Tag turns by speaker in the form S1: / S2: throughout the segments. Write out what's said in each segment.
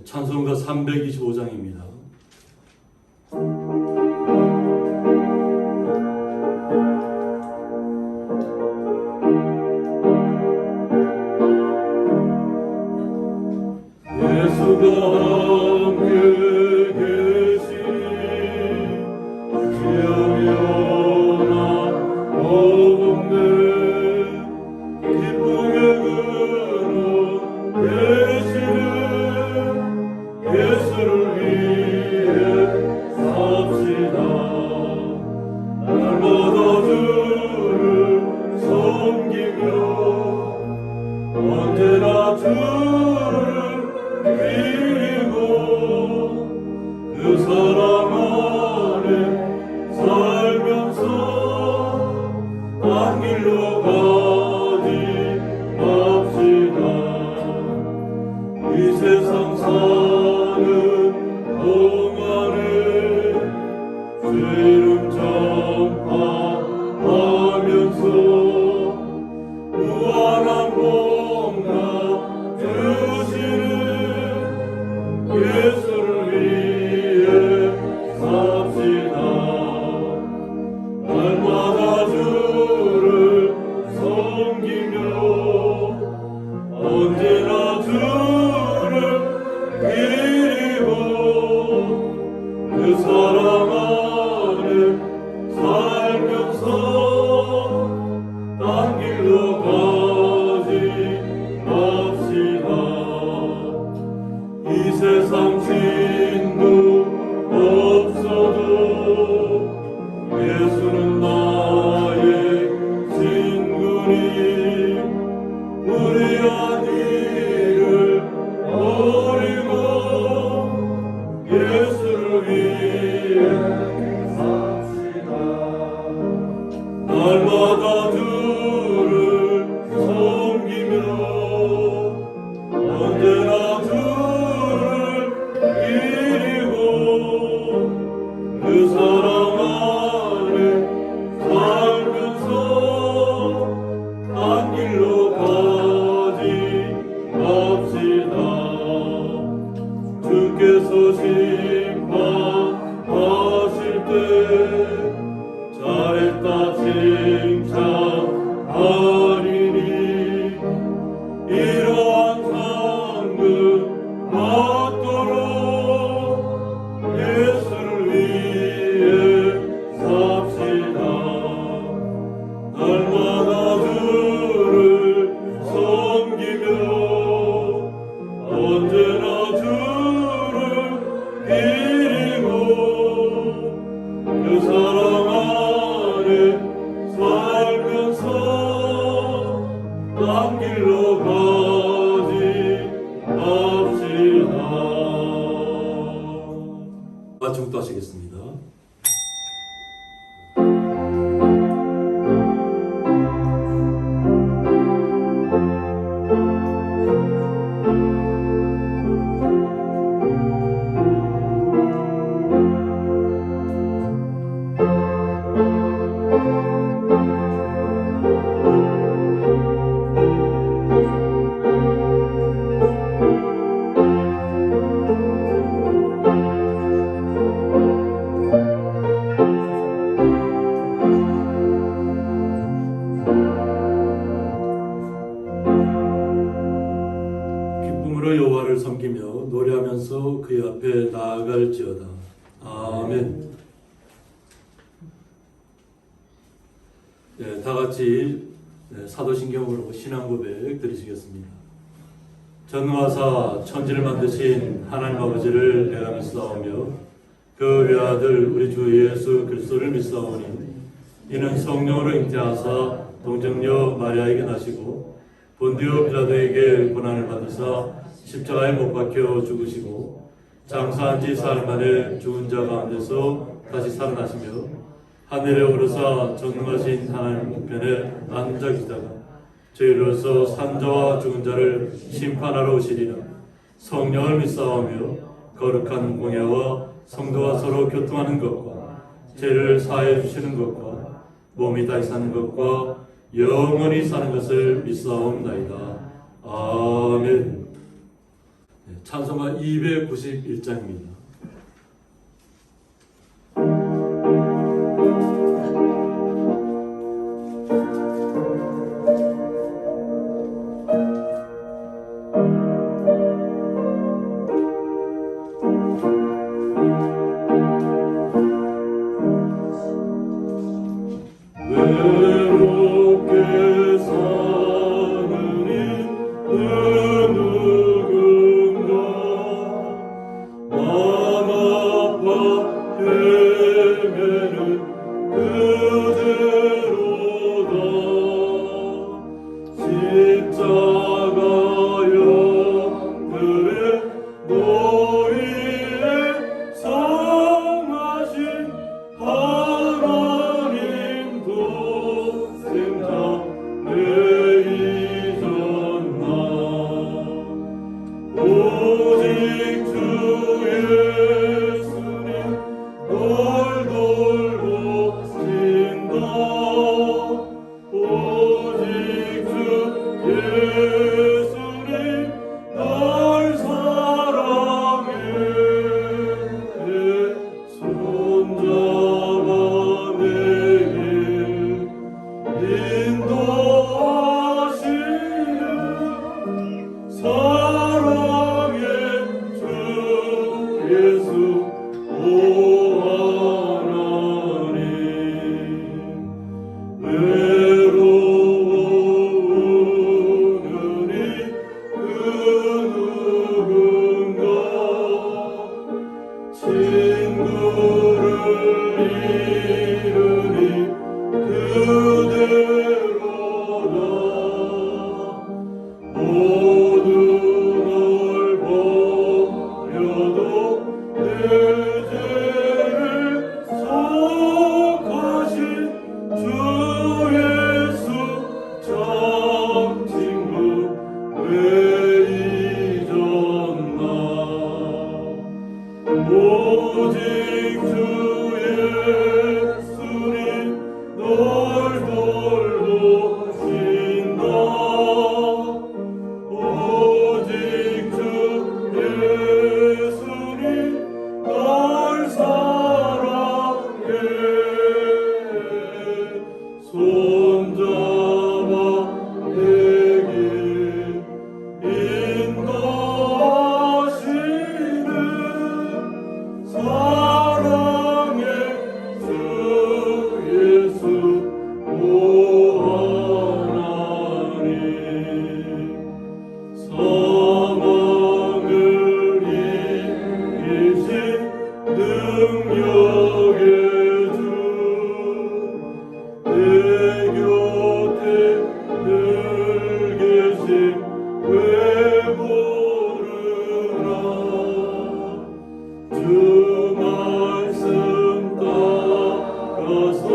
S1: 찬송가 325장입니다. 예수가 함께 계시니 지혜로나 어없네 기쁨의 근원 되시는 예수를 위해 삽시다. 날마다 주를 섬기며 언제나 주를 그리고 그 사랑 안에 살면서 딴 길로 가지 맙시다. 이 세상 사는 동안에 주 이름 전파하면서 무한한 복나 주시는 예수를 위해 삽시다. 날마다 주를 섬기며 언제나 주를 그리고 그 사랑 안에 살면서 딴 길로 가지 맙시다. 이 세상 친구 없어도 예수는 나의 친구니 우리야 니를 버리고 예수를 위해 삽시다. 날마다 주를 섬기며 언제나 주를 그리고 그 사랑 안에 살면서 딴 길로 가지 맙시다. 주께서 심판하실 때 잘했다 칭찬하리니 이러한 상급 받도록 예수를 위해 삽시다. 날마다 주를 섬기며 언제나 주를 그리고 그 사랑 안에 살면서 딴 길로 가지 맙시다. 중도하시겠습니다. 기쁨으로 여호와를 섬기며 노래하면서 그의 앞에 나아갈지어다. 아멘. 네, 다 같이 사도신경으로 신앙 고백 드리시겠습니다. 전화사 천지를 만드신 하나님 아버지를 내가 믿사오며 그 외아들 우리 주 예수 그리스도를 믿사오니 이는 성령으로 잉태하사 동정녀 마리아에게 나시고 본디오 빌라도에게 고난을 받으사 십자가에 못 박혀 죽으시고 장사한 지 사흘 만에 죽은 자 가운데서 다시 살아나시며 하늘에 오르사 전능하신 하나님 우편에 앉아 계시다가 저희로서 산자와 죽은 자를 심판하러 오시리라. 성령을 믿사오며 거룩한 공예와 성도와 서로 교통하는 것과 죄를 사해 주시는 것과 몸이 다시 사는 것과 영원히 사는 것을 믿사옵나이다. 아멘. 찬송가 291장입니다.
S2: 외롭게 사는 이그 누군가 맘 아파 헤매는 그대로다 십자가 옆들의 너희의 성하신 하나님도 생각내 잊었나 오직 주 예수님 널 돌보신다 오직 주 예수님 널 사랑해 손잡아 내 길 인도하시는 사랑의 주 예수 오 하나님 외로우는 이그 누군가 친구를 잃으니 그대로다 모두 널 버려도 내 죄를 속하신 주 예수 참 친구 왜 잊었나 오직 주 예수님 널 돌보신다 오직 주 예수님 널 사랑해 손잡아 내 길 인도하시는 사랑의 주 예수 오 하나님 사망을 이기신 능력의 주 내 곁에 늘 계심 왜 모르나 주 말씀 따라서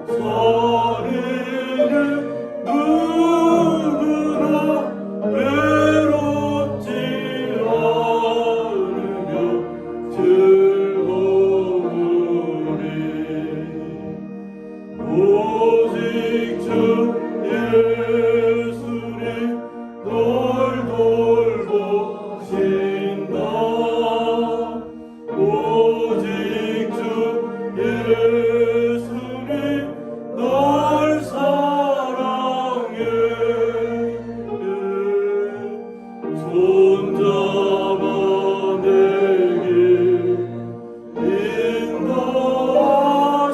S2: 서리는 누구나 외롭지 않으며 즐거우리 오직 주 예수님 널 돌보신다 오직 주 예수님 널 사랑해 손잡아 내 길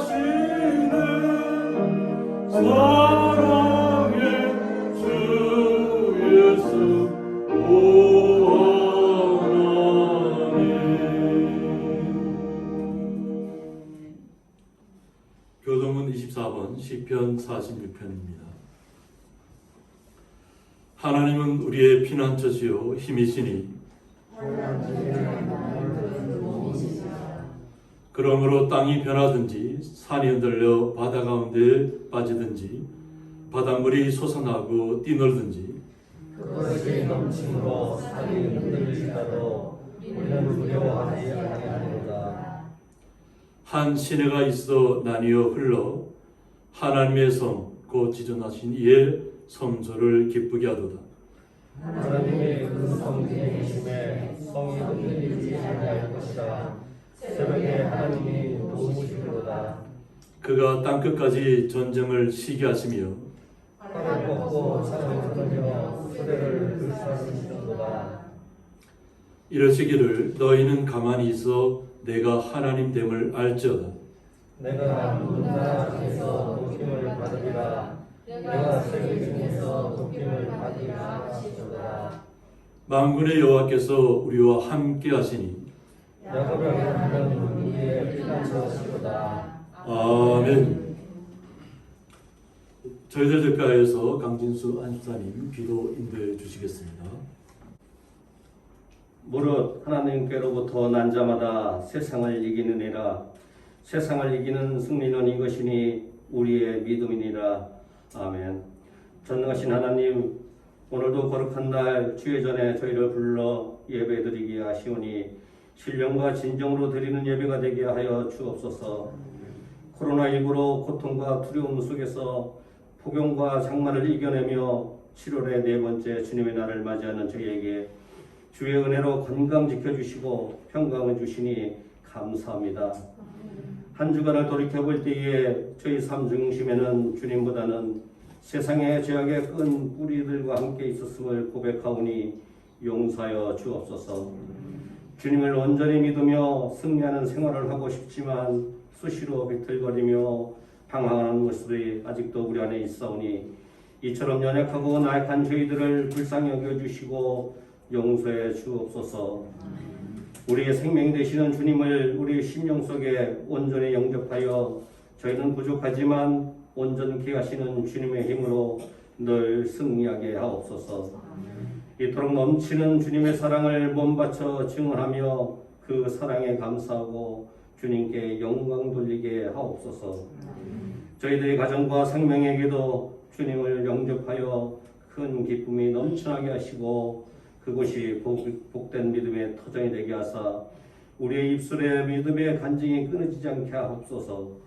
S2: 인도하시는 사랑의 주 예수 오 하나님
S1: 교동문 24번 시편 46편입니다. 하나님은 우리의 피난처시요 힘이시니 그러므로 땅이 변하든지 산이 흔들려 바다 가운데 빠지든지 바닷물이 솟아나고 뛰놀든지
S3: 그것이 넘침으로 산이 흔들릴지라도 우리는 두려워하지 아니하리로다.
S1: 한 시내가 있어 나뉘어 흘러 하나님의 성 곧 지존하신 이의 성소를 기쁘게 하도다.
S3: 하나님의 은성 중에 계심에 성이 흔들리지 아니할 것이라. 새벽에 하나님이 도우시리로다.
S1: 그가 땅끝까지 전쟁을 시게 하시며
S3: 팔을 뻗고 창을 흔들며 수레를 불사르시는도다.
S1: 이러시기를 너희는 가만히 있어 내가 하나님 됨을 알지어다.
S3: 내가 누군가 중에서 돕김을 받으리라. 내가 세계 중에서 돕김을 받으리라 하시도다.
S1: 만군의 여호와께서 우리와 함께 하시니
S3: 야곱의 하나님은 우리의 피난처시로다.
S1: 아멘. 저희들 대표하여서 강진수 안사님 기도 인도해 주시겠습니다.
S4: 무릇 하나님께로부터 난 자마다 세상을 이기느니라. 세상을 이기는 승리는 이것이니 우리의 믿음이니라. 아멘. 전능하신 하나님, 오늘도 거룩한 날 주의 전에 저희를 불러 예배드리게 하시오니 신령과 진정으로 드리는 예배가 되게 하여 주옵소서. 코로나19로 고통과 두려움 속에서 폭염과 장마를 이겨내며 7월의 네 번째 주님의 날을 맞이하는 저희에게 주의 은혜로 건강 지켜주시고 평강을 주시니 감사합니다. 한 주간을 돌이켜볼 때에 저희 삶 중심에는 주님보다는 세상의 죄악의 끈 뿌리들과 함께 있었음을 고백하오니 용서하여 주옵소서. 주님을 온전히 믿으며 승리하는 생활을 하고 싶지만 수시로 비틀거리며 방황하는 모습이 아직도 우리 안에 있사오니 이처럼 연약하고 나약한 저희들을 불쌍히 여겨주시고 용서해 주옵소서. 우리의 생명이 되시는 주님을 우리 심령 속에 온전히 영접하여 저희는 부족하지만 온전케 하시는 주님의 힘으로 늘 승리하게 하옵소서. 이토록 넘치는 주님의 사랑을 몸바쳐 증언하며 그 사랑에 감사하고 주님께 영광 돌리게 하옵소서. 저희들의 가정과 생명에게도 주님을 영접하여 큰 기쁨이 넘쳐나게 하시고 그것이 복된 믿음의 터전이 되게 하사 우리의 입술에 믿음의 간증이 끊어지지 않게 하옵소서.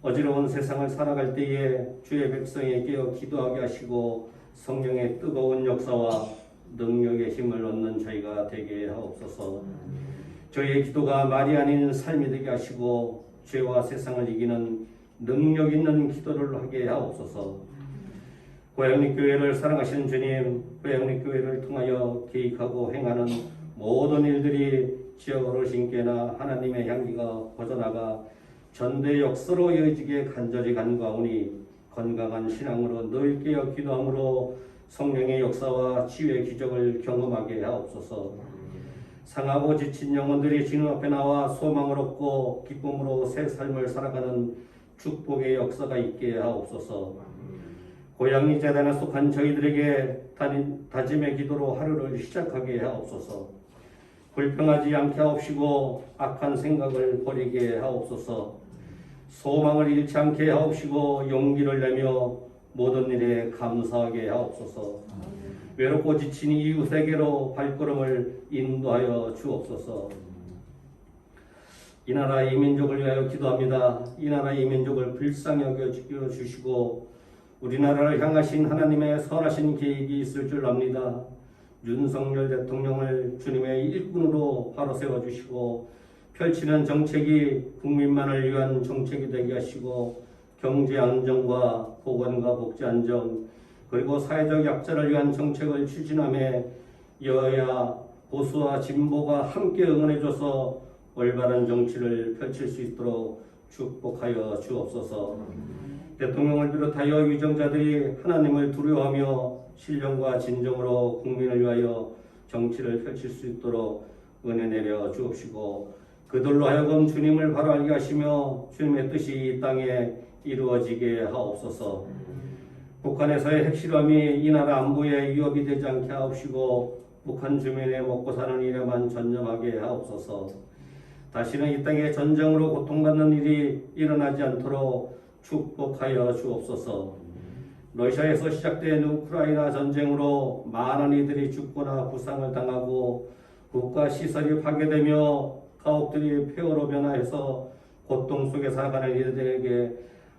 S4: 어지러운 세상을 살아갈 때에 주의 백성에 깨어 기도하게 하시고 성령의 뜨거운 역사와 능력의 힘을 얻는 저희가 되게 하옵소서. 저희의 기도가 말이 아닌 삶이 되게 하시고 죄와 세상을 이기는 능력 있는 기도를 하게 하옵소서. 고양리 교회를 사랑하시는 주님, 고양리 교회를 통하여 계획하고 행하는 모든 일들이 지역 어르신께나 하나님의 향기가 퍼져나가 전대 역사로 이어지게 간절히 간구하오니 건강한 신앙으로 늘 깨어 기도함으로 성령의 역사와 치유의 기적을 경험하게 하옵소서. 상하고 지친 영혼들이 주님 앞에 나와 소망을 얻고 기쁨으로 새 삶을 살아가는 축복의 역사가 있게 하옵소서. 고양이 재단에 속한 저희들에게 다짐의 기도로 하루를 시작하게 하옵소서. 불평하지 않게 하옵시고 악한 생각을 버리게 하옵소서. 소망을 잃지 않게 하옵시고 용기를 내며 모든 일에 감사하게 하옵소서. 외롭고 지친 이웃에게로 발걸음을 인도하여 주옵소서. 이 나라 이 민족을 위하여 기도합니다. 이 나라 이 민족을 불쌍히 여겨 주시고 우리나라를 향하신 하나님의 선하신 계획이 있을 줄 압니다. 윤석열 대통령을 주님의 일꾼으로 바로 세워주시고 펼치는 정책이 국민만을 위한 정책이 되게 하시고 경제 안정과 보건과 복지 안정 그리고 사회적 약자를 위한 정책을 추진하며 여야 보수와 진보가 함께 응원해줘서 올바른 정치를 펼칠 수 있도록 축복하여 주옵소서. 대통령을 비롯하여 위정자들이 하나님을 두려워하며 신령과 진정으로 국민을 위하여 정치를 펼칠 수 있도록 은혜 내려 주옵시고 그들로 하여금 주님을 바로 알게 하시며 주님의 뜻이 이 땅에 이루어지게 하옵소서. 북한에서의 핵실험이 이 나라 안보에 위협이 되지 않게 하옵시고 북한 주민의 먹고 사는 일에만 전념하게 하옵소서. 다시는 이 땅에 전쟁으로 고통받는 일이 일어나지 않도록 축복하여 주옵소서. 러시아에서 시작된 우크라이나 전쟁으로 많은 이들이 죽거나 부상을 당하고 국가 시설이 파괴되며 가옥들이 폐허로 변화해서 고통 속에 살아가는 이들에게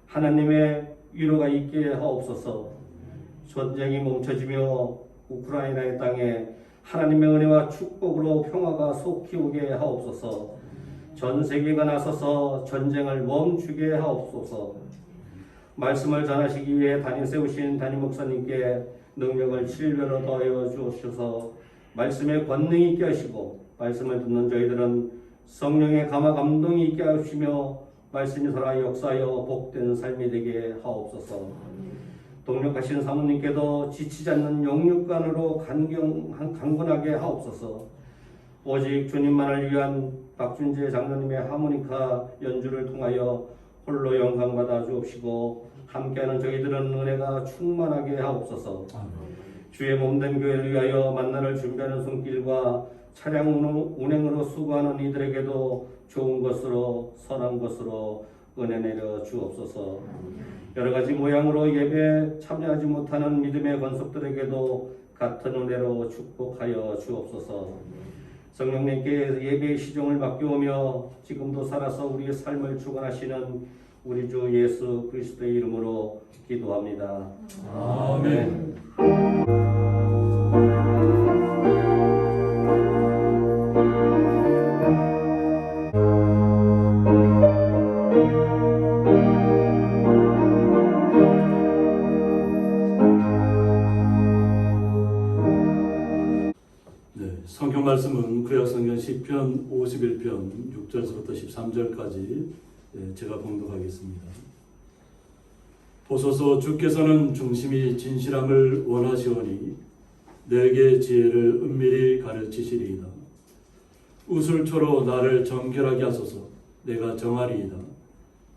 S4: 하나님의 위로가 있게 하옵소서. 전쟁이 멈춰지며 우크라이나의 땅에 하나님의 은혜와 축복으로 평화가 속히 오게 하옵소서. 전 세계가 나서서 전쟁을 멈추게 하옵소서. 말씀을 전하시기 위해 단임 세우신 담임 목사님께 능력을 질별로 더하여 주옵소서. 말씀에 권능이 있게 하시고 말씀을 듣는 저희들은 성령의 감화 감동이 있게 하시며 말씀이 살아 역사하여 복된 삶이 되게 하옵소서. 동력하신 사모님께도 지치지 않는 영육간으로 강건하게 하옵소서. 오직 주님만을 위한 박준재 장로님의 하모니카 연주를 통하여 홀로 영광받아 주옵시고 함께하는 저희들은 은혜가 충만하게 하옵소서. 주의 몸된 교회를 위하여 만나를 준비하는 손길과 차량 운행으로 수고하는 이들에게도 좋은 것으로 선한 것으로 은혜 내려 주옵소서. 여러 가지 모양으로 예배에 참여하지 못하는 믿음의 권속들에게도 같은 은혜로 축복하여 주옵소서. 성령님께 예배의 시종을 맡겨오며 지금도 살아서 우리의 삶을 주관하시는 우리 주 예수 그리스도의 이름으로 기도합니다.
S1: 아멘. 성경 말씀은 구약성경 시편 51편 6절에서부터 13절까지 제가 봉독하겠습니다. 보소서 주께서는 중심이 진실함을 원하시오니 내게 지혜를 은밀히 가르치시리이다. 우술초로 나를 정결하게 하소서. 내가 정하리이다.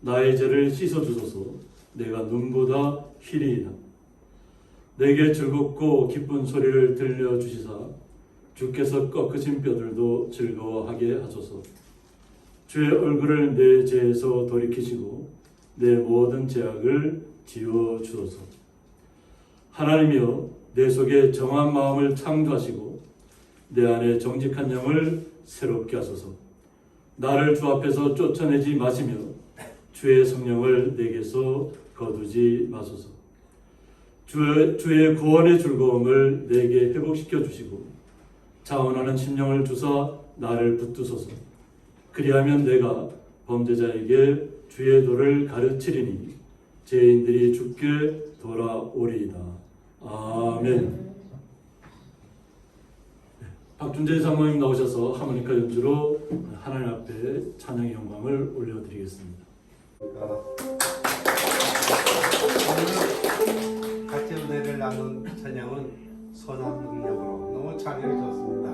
S1: 나의 죄를 씻어주소서. 내가 눈보다 희리이다. 내게 즐겁고 기쁜 소리를 들려주시사 주께서 꺾으신 뼈들도 즐거워하게 하소서. 주의 얼굴을 내 죄에서 돌이키시고 내 모든 죄악을 지워주소서. 하나님이여 내 속에 정한 마음을 창조하시고 내 안에 정직한 영을 새롭게 하소서. 나를 주 앞에서 쫓아내지 마시며 주의 성령을 내게서 거두지 마소서. 주의 구원의 즐거움을 내게 회복시켜 주시고 자원하는 심령을 주사 나를 붙드소서. 그리하면 내가 범죄자에게 주의 도를 가르치리니 죄인들이 주께 돌아오리이다. 아멘. 박준재 장로님 나오셔서 하모니카 연주로 하나님 앞에 찬양의 영광을 올려드리겠습니다.
S5: 오늘 같이 은혜를 나눈 찬양은 선한 능력으로 너무 찬양이 좋습니다.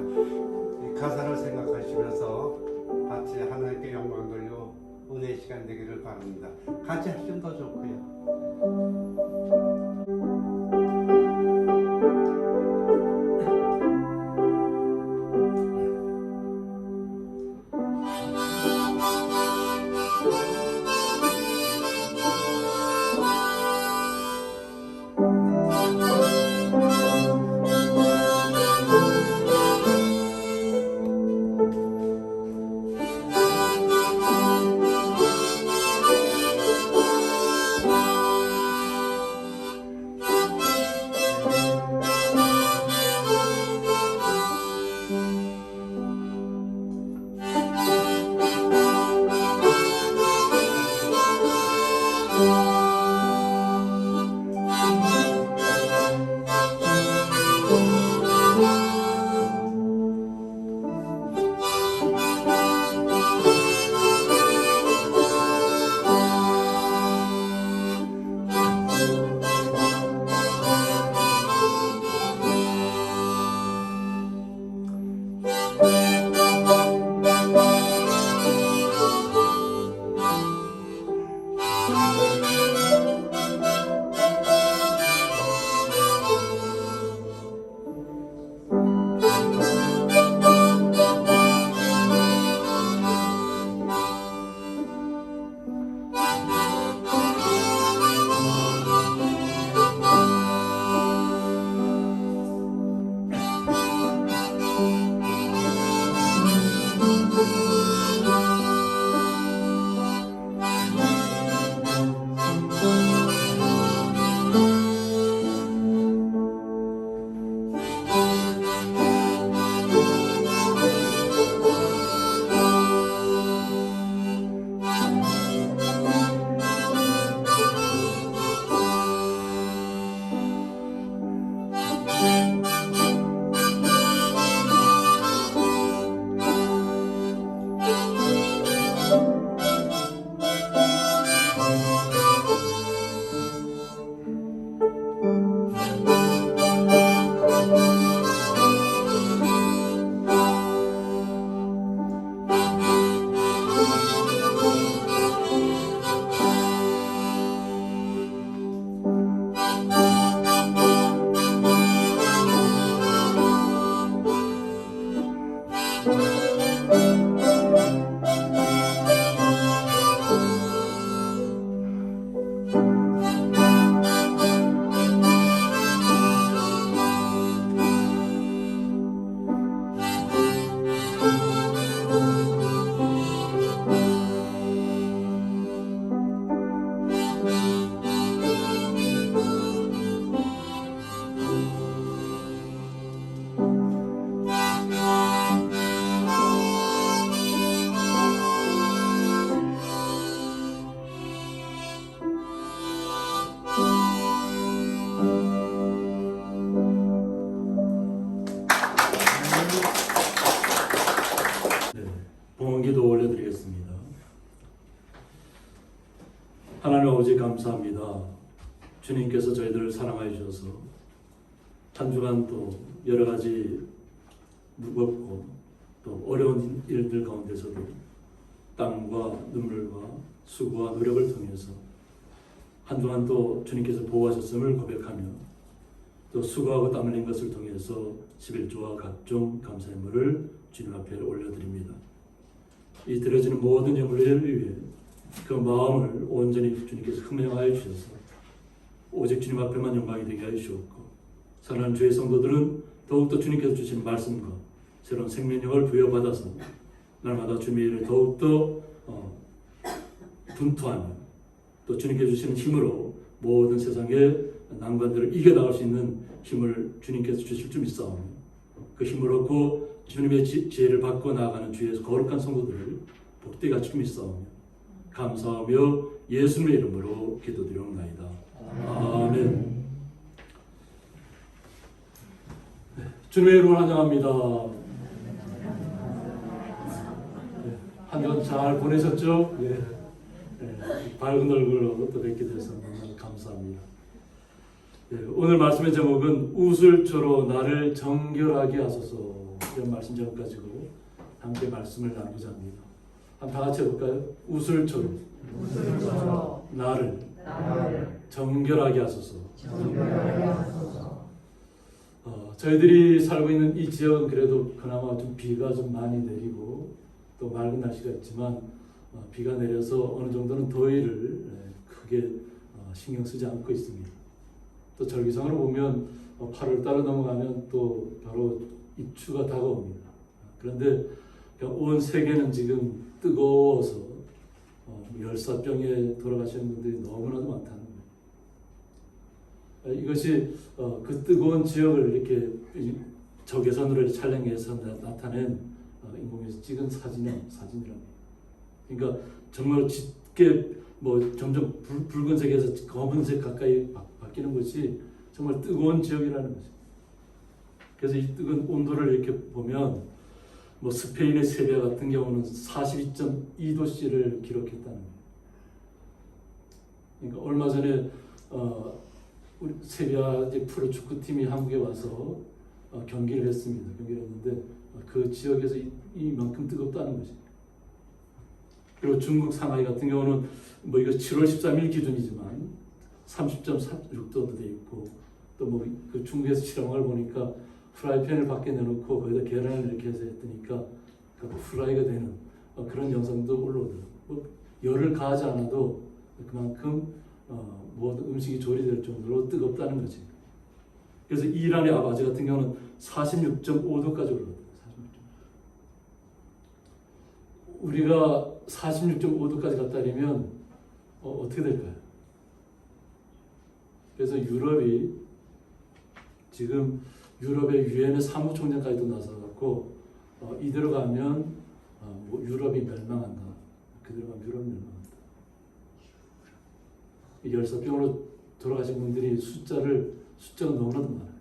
S5: 이 가사를 생각하시면서 같이 하나님께 영광 돌려 은혜 시간 되기를 바랍니다. 같이 하시면 더 좋고요.
S1: 네, 봉헌기도 올려드리겠습니다. 하나님 아버지 감사합니다. 주님께서 저희들을 사랑하여 주셔서 한 주간 또 여러 가지 무겁고 또 어려운 일들 가운데서도 땀과 눈물과 수고와 노력을 통해서 한 주간 또 주님께서 보호하셨음을 고백하며 또 수고하고 땀 흘린 것을 통해서 11조와 각종 감사의물을 주님 앞에 올려드립니다. 이 드려지는 모든 예물을 위해 그 마음을 온전히 주님께서 흠명하여 주셔서 오직 주님 앞에만 영광이 되게 하여 주옵고, 사랑하는 주의 성도들은 더욱더 주님께서 주신 말씀과 새로운 생명력을 부여받아서 날마다 주님의 일을 더욱더 분투하며 또 주님께서 주시는 힘으로 모든 세상의 난관들을 이겨나갈 수 있는 힘을 주님께서 주실 줄 믿사오며, 그 힘을 얻고 주님의 지혜를 받고 나아가는 주의 거룩한 성도들을 복되게 하실 줄 믿사오며 감사하며 예수님의 이름으로 기도드리옵나이다. 아멘. 네, 주님의 이름을 환영합니다. 네, 한 주간 잘 보내셨죠? 네. 네, 밝은 얼굴로 또 뵙게 돼서 너무 감사합니다. 네, 오늘 말씀의 제목은 우슬초로 나를 정결하게 하소서, 이런 말씀 제목 가지고 함께 말씀을 나누자 합니다. 한번 다 같이 해볼까요? 우슬초로 나를 정결하게 하소서. 저희들이 살고 있는 이 지역은 그래도 그나마 좀 비가 좀 많이 내리고 또 맑은 날씨가 있지만 비가 내려서 어느 정도는 더위를 크게 신경 쓰지 않고 있습니다. 또 절기상으로 보면 8월 달을 넘어가면 또 바로 입추가 다가옵니다. 그런데 온 세계는 지금 뜨거워서 열사병에 돌아가시는 분들이 너무나도 많다는 거예요. 이것이 그 뜨거운 지역을 이렇게 적외선으로 촬영해서 나타낸 인공위에서 찍은 사진이랍니다. 그러니까 정말 짙게 점점 붉은색에서 검은색 가까이 바뀌는 것이 정말 뜨거운 지역이라는 거죠. 그래서 이 뜨거운 온도를 이렇게 보면 스페인의 세비야 같은 경우는 42.2도씨를 기록했다는 거예요. 그러니까 얼마 전에 우리 세비야 프로 축구팀이 한국에 와서 경기를 했습니다. 경기를 했는데 그 지역에서 이만큼 뜨겁다는 거죠. 그리고 중국 상하이 같은 경우는 이거 7월 13일 기준이지만 30.6도도 돼 있고, 또 그 중국에서 실험을 보니까 프라이팬을 밖에 내놓고 거기다 계란을 이렇게 해서 했더니까 프라이가 되는 그런 영상도 올라오더라고요. 열을 가하지 않아도 그만큼 모든 음식이 조리될 정도로 뜨겁다는 거지. 그래서 이란의 아바지 같은 경우는 46.5도까지 올라왔어요. 우리가 46.5도까지 갔다면 어떻게 될까요? 그래서 유럽이 지금 유럽의 유엔의 사무총장까지도 나서갖고 이대로 가면 유럽이 멸망한다. 그대로 가면 유럽이 멸망한다. 열사병으로 돌아가신 분들이 숫자가 너무나도 많아요.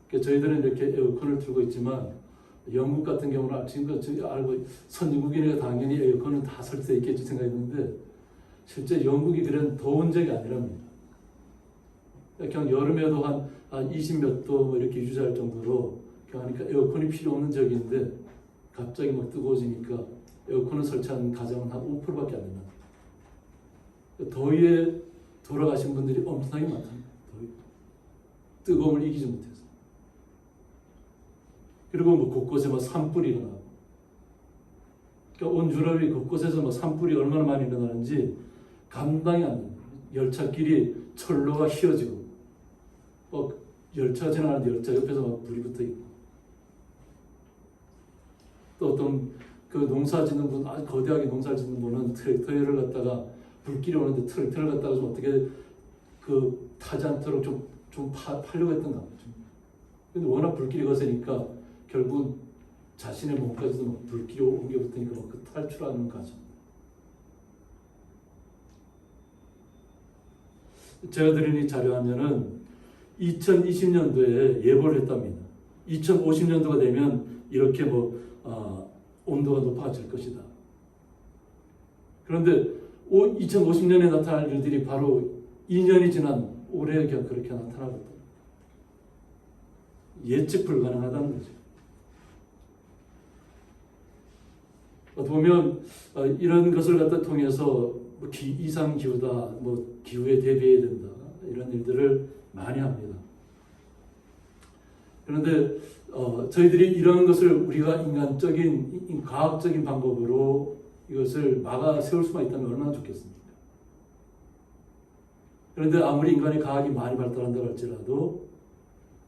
S1: 그러니까 저희들은 이렇게 에어컨을 틀고 있지만 영국 같은 경우는 지금까지 알고 선진국이니까 당연히 에어컨은 다 설치되어 있겠지 생각했는데 실제 영국이 그런 더운 적이 아니랍니다. 그냥 여름에도 한 20몇 도 이렇게 유지할 정도로 그러니까 에어컨이 필요 없는 적인데 갑자기 뜨거워지니까 에어컨을 설치한 가정은 한 5%밖에 안 된다. 더위에 돌아가신 분들이 엄청나게 많답니다. 뜨거움을 이기지 못해서. 그리고 곳곳에 산불이 일어나고. 그러니까 온 유럽이 곳곳에서 산불이 얼마나 많이 일어나는지 감당이 안 됩니다. 열차끼리 철로가 휘어지고, 열차가 지나가는데 열차 옆에서 불이 붙어 있고, 또 어떤 그 농사 짓는 분, 아주 거대하게 농사 짓는 분은 트랙터를 갖다가 불길이 오는데 트럭 갖다가 좀 어떻게 그 타지 않도록 좀 파려고 했던 거죠. 근데 워낙 불길이 거세니까 결국은 자신의 몸까지도 막 불길이 옮겨 붙으니까 막 그 탈출하는 과정. 제가 드린 이 자료하면은 2020년도에 예보를 했답니다. 2050년도가 되면 이렇게 온도가 높아질 것이다. 그런데 2050년에 나타날 일들이 바로 2년이 지난 올해 그렇게 나타나거든요. 예측 불가능하다는 거죠. 보면 이런 것을 갖다 통해서 이상 기후다, 기후에 대비해야 된다, 이런 일들을 많이 합니다. 그런데 저희들이 이런 것을 우리가 인간적인 과학적인 방법으로 이것을 막아 세울 수만 있다면 얼마나 좋겠습니까? 그런데 아무리 인간의 과학이 많이 발달한다 할지라도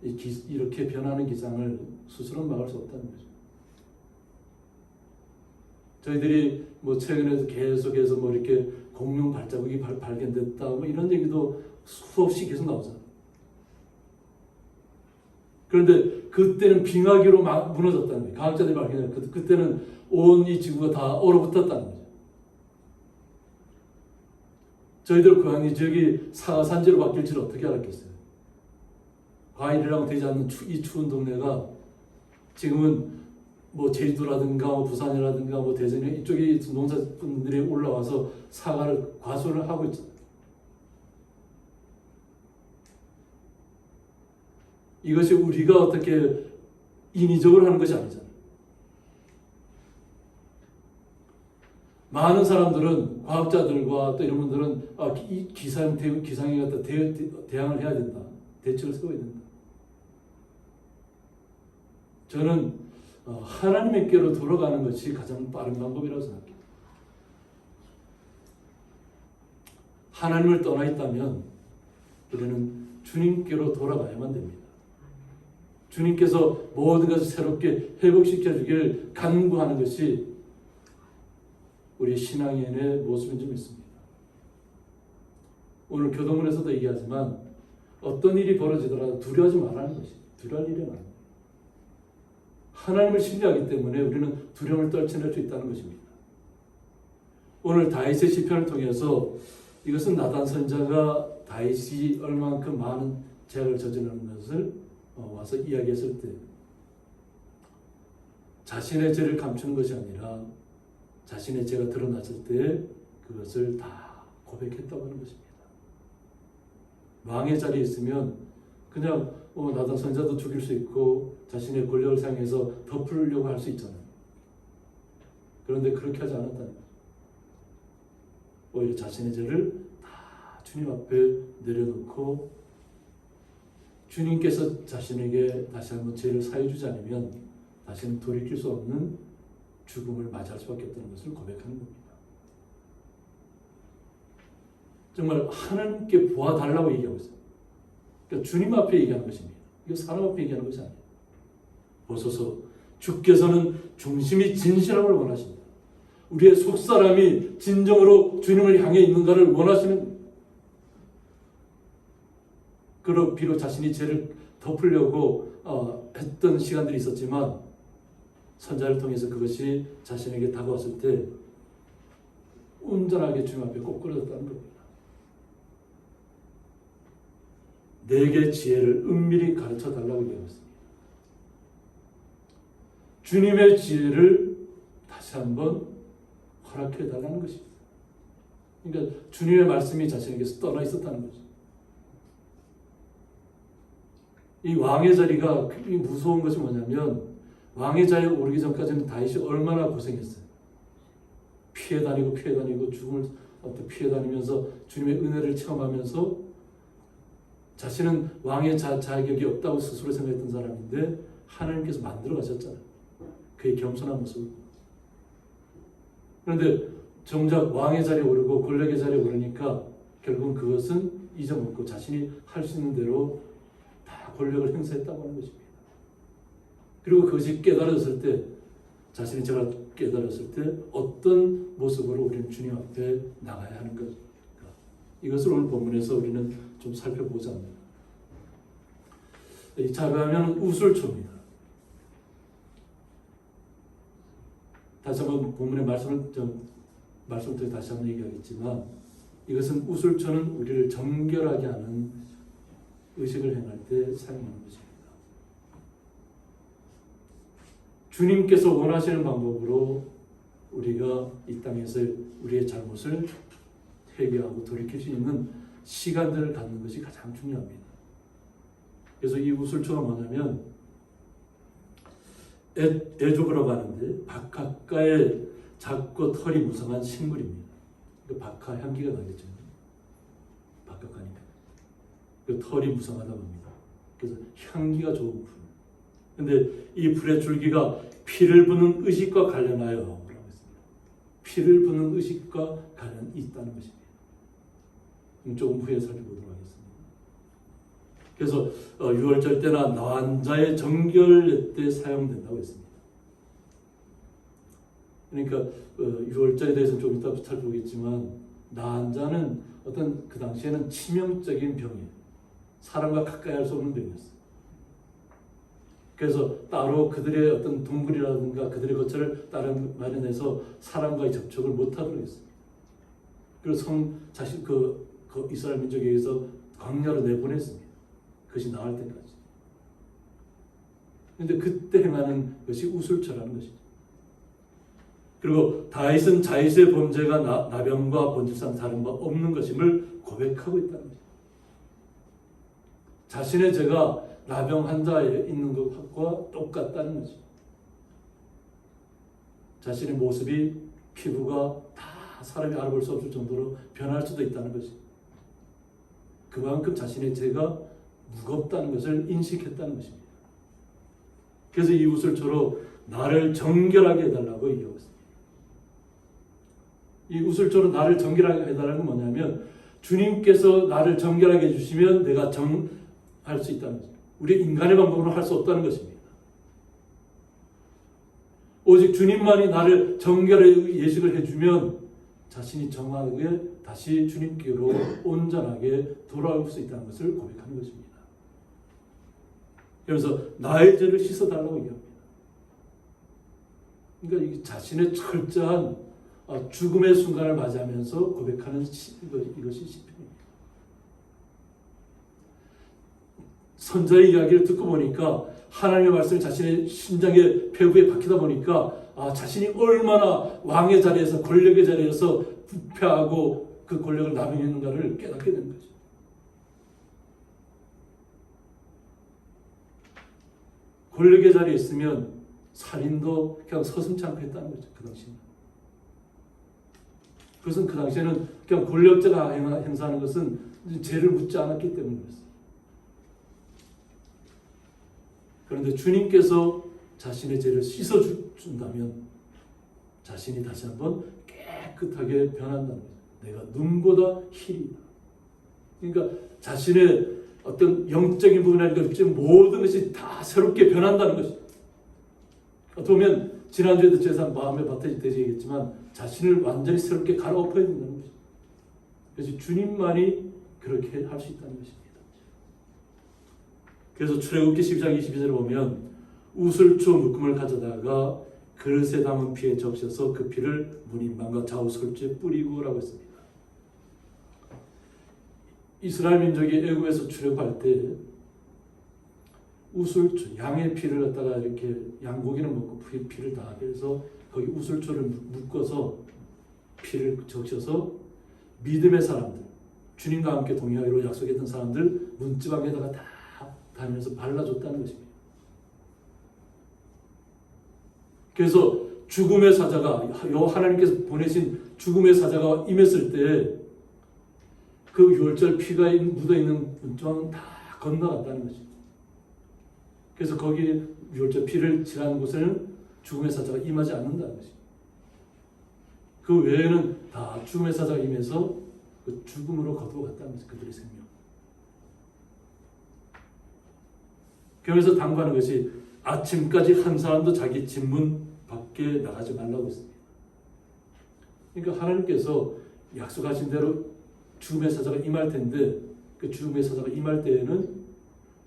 S1: 이렇게 변하는 기상을 스스로 막을 수 없다는 거죠. 저희들이 최근에도 계속해서 이렇게 공룡 발자국이 발견됐다 이런 얘기도 수없이 계속 나오잖아요. 그런데 그때는 빙하기로 막 무너졌다는 거예요. 과학자들이 발견해요. 그때는 온 이 지구가 다 얼어붙었다는 거죠. 저희들 고향이 저기 산지로 바뀔 줄 어떻게 알았겠어요? 과일이랑 되지 않는 이 추운 동네가 지금은 제주도라든가 부산이라든가 대전 이쪽에 농사분들이 올라와서 사과를 과수를 하고 있잖아요. 이것이 우리가 어떻게 인위적으로 하는 것이 아니잖아요. 많은 사람들은 과학자들과 또 이런 분들은 이 기상에 갖다 대항을 해야 된다. 대책을 세워야 된다. 저는 하나님께로 돌아가는 것이 가장 빠른 방법이라고 생각해요. 하나님을 떠나 있다면 우리는 주님께로 돌아가야만 됩니다. 주님께서 모든 것을 새롭게 회복시켜 주길 간구하는 것이 우리 신앙인의 모습인 줄 믿습니다. 오늘 교동문에서도 얘기하지만 어떤 일이 벌어지더라도 두려워하지 말라는 것이 두려워할 일은 아닙니다. 하나님을 신뢰하기 때문에 우리는 두려움을 떨쳐낼 수 있다는 것입니다. 오늘 다윗의 시편을 통해서 이것은 나단 선자가 다윗이 얼마만큼 많은 죄악을 저지르는 것을 와서 이야기했을 때 자신의 죄를 감추는 것이 아니라 자신의 죄가 드러났을 때 그것을 다 고백했다고 하는 것입니다. 왕의 자리에 있으면 그냥 나단 선자도 죽일 수 있고 자신의 권력을 사용해서 덮으려고 할 수 있잖아요. 그런데 그렇게 하지 않았다는 거죠. 오히려 자신의 죄를 다 주님 앞에 내려놓고 주님께서 자신에게 다시 한번 죄를 사해 주지 않으면 다시는 돌이킬 수 없는 죽음을 맞이할 수밖에 없다는 것을 고백하는 겁니다. 정말 하나님께 보아달라고 얘기하고 있어요. 그러니까 주님 앞에 얘기하는 것입니다. 이거 사람 앞에 얘기하는 것이 아니에요. 보소서 주께서는 중심이 진실함을 원하십니다. 우리의 속사람이 진정으로 주님을 향해 있는가를 원하시는 그로 비록 자신이 죄를 덮으려고 했던 시간들이 있었지만 선자를 통해서 그것이 자신에게 다가왔을 때 온전하게 주님 앞에 꼬꾸라졌다는 겁니다. 내게 지혜를 은밀히 가르쳐 달라고 얘기했습니다. 주님의 지혜를 다시 한번 허락해 달라는 것입니다. 그러니까 주님의 말씀이 자신에게서 떠나 있었다는 거죠. 이 왕의 자리가 무서운 것이 뭐냐면 왕의 자리에 오르기 전까지는 다윗이 얼마나 고생했어요. 피해 다니고 죽음을 피해 다니면서 주님의 은혜를 체험하면서 자신은 왕의 자격이 없다고 스스로 생각했던 사람인데 하나님께서 만들어 가셨잖아요. 그의 겸손한 모습. 그런데 정작 왕의 자리에 오르고 권력의 자리에 오르니까 결국은 그것은 잊어먹고 자신이 할 수 있는 대로 다 권력을 행사했다고 하는 것입니다. 그리고 그것이 깨달아졌을 때 자신이 제가 깨달았을 때 어떤 모습으로 우리는 주님 앞에 나가야 하는 것인가? 이것을 오늘 본문에서 우리는 좀 살펴보자 합니다. 이 자가면 우슬초입니다. 다시 한번 본문의 말씀을 통해 다시 한번 얘기하겠지만 이것은 우슬초는 우리를 정결하게 하는 의식을 행할 때 사용하는 것입니다. 주님께서 원하시는 방법으로 우리가 이 땅에서 우리의 잘못을 회개하고 돌이킬 수 있는 시간들을 갖는 것이 가장 중요합니다. 그래서 이 우슬초가 뭐냐면 애조브라고 하는데 박하가에 작고 털이 무성한 식물입니다. 그 박하 향기가 나겠죠. 박하가니까. 그 털이 무성하다고 합니다. 그래서 향기가 좋은 풀. 근데 이 풀의 줄기가 피를 부는 의식과 관련하여 라고 했습니다. 피를 부는 의식과 관련이 있다는 것입니다. 조금 후에 살펴보도록 하겠습니다. 그래서 6월절 때나 난자의 정결 때 사용된다고 했습니다. 그러니까 6월절에 대해서는 좀 이따 살펴보겠지만 난자는 어떤 그 당시에는 치명적인 병이에요. 사람과 가까이 할 수 없는 병이었어요. 그래서 따로 그들의 어떤 동굴이라든가 그들의 거처를 따로 마련해서 사람과의 접촉을 못하도록 했습니다. 그리고 그 이스라엘 민족에 의해서 광야로 내보냈습니다. 그것이 나을 때까지. 그런데 그때 행하는 것이 우슬초라는 것이죠. 그리고 다윗은 자윗의 범죄가 나병과 본질상 다른 바 없는 것임을 고백하고 있다는 거죠. 자신의 죄가 나병 환자에 있는 것과 똑같다는 거죠. 자신의 모습이 피부가 다 사람이 알아볼 수 없을 정도로 변할 수도 있다는 것이죠. 그만큼 자신의 죄가 무겁다는 것을 인식했다는 것입니다. 그래서 이 우슬초로 나를 정결하게 해달라고 얘기하고 있습니다. 이 우슬초로 나를 정결하게 해달라는 건 뭐냐면 주님께서 나를 정결하게 해주시면 내가 할 수 있다는 거죠. 우리 인간의 방법으로 할 수 없다는 것입니다. 오직 주님만이 나를 정결하게 예식을 해주면 자신이 정하게 다시 주님께로 온전하게 돌아올 수 있다는 것을 고백하는 것입니다. 그래서 나의 죄를 씻어달라고 얘기합니다. 그러니까 이 자신의 철저한 죽음의 순간을 맞이하면서 고백하는 이것이 시편입니다. 선자의 이야기를 듣고 보니까 하나님의 말씀이 자신의 심장의 배후에 박히다 보니까 자신이 얼마나 왕의 자리에서 권력의 자리에서 부패하고 그 권력을 남용했는가를 깨닫게 되는 거죠. 권력의 자리에 있으면 살인도 그냥 서슴지 않고 했다는 거죠. 그 당시에는. 그것은 그 당시에는 그냥 권력자가 행사하는 것은 죄를 묻지 않았기 때문이었어요. 그런데 주님께서 자신의 죄를 씻어준다면 자신이 다시 한번 깨끗하게 변한다는 거죠. 내가 눈보다 희리다. 그러니까 자신의 어떤 영적인 부분이라든가 모든 것이 다 새롭게 변한다는 것이죠. 어떻게 보면 지난주에도 제가 마음의 밭에 되지겠지만 자신을 완전히 새롭게 갈아엎어야 된다는 것이죠. 그래서 주님만이 그렇게 할 수 있다는 것입니다. 그래서 출애굽기 12장 22절에 보면 우슬초 묶음을 가져다가 그릇에 담은 피에 적셔서 그 피를 문인방과 좌우 설주에 뿌리고 라고 했습니다. 이스라엘 민족이 애굽에서 출애굽할 때 우슬초, 양의 피를 갖다가 이렇게 양고기는 먹고 피를 다 해서 거기 우슬초를 묶어서 피를 적셔서 믿음의 사람들, 주님과 함께 동행하기로 약속했던 사람들 문지방에다가 다 다니면서 발라줬다는 것입니다. 그래서 죽음의 사자가 하나님께서 보내신 죽음의 사자가 임했을 때 그 유월절 피가 묻어있는 문지방은 다 건너갔다는 것입니다. 그래서 거기 유월절 피를 칠하는 곳에는 죽음의 사자가 임하지 않는다는 것입니다. 그 외에는 다 죽음의 사자가 임해서 그 죽음으로 거두어갔다는 것입니다. 그들의 생명. 그러면서 당부하는 것이 아침까지 한 사람도 자기 진문 밖에 나가지 말라고 했습니다. 그러니까 하나님께서 약속하신 대로 죽음의 사자가 임할 텐데 그 죽음의 사자가 임할 때에는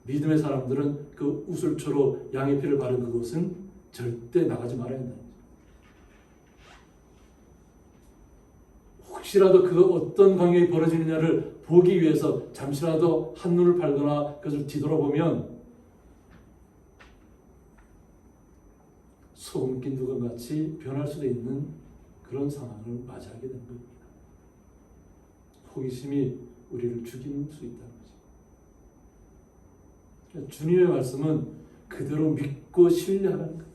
S1: 믿음의 사람들은 그 우슬초로 양의 피를 바른 그곳은 절대 나가지 말아야 한다. 혹시라도 그 어떤 광경이 벌어지느냐를 보기 위해서 잠시라도 한눈을 팔거나 그것을 뒤돌아보면 소금 낀 두건같이 변할 수도 있는 그런 상황을 맞이하게 되는 겁니다. 호기심이 우리를 죽일 수 있다는 거죠. 주님의 말씀은 그대로 믿고 신뢰하는 것.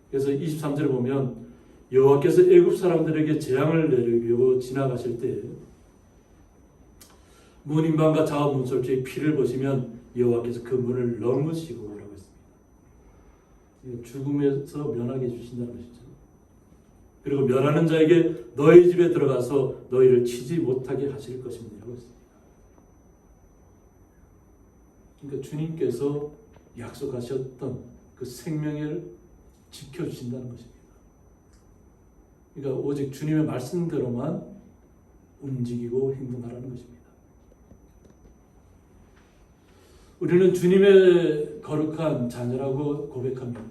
S1: 그래서 23절에 보면 여호와께서 애굽 사람들에게 재앙을 내리려고 지나가실 때 문인방과 좌우 문설주의 피를 보시면 여호와께서 그 문을 넘으시고 라고 했습니다. 죽음에서 면하게 해주신다는 것이죠. 그리고 멸하는 자에게 너희 집에 들어가서 너희를 치지 못하게 하실 것입니다. 라고 했습니다. 그러니까 주님께서 약속하셨던 그 생명을 지켜주신다는 것입니다. 그러니까 오직 주님의 말씀대로만 움직이고 행동하라는 것입니다. 우리는 주님의 거룩한 자녀라고 고백합니다.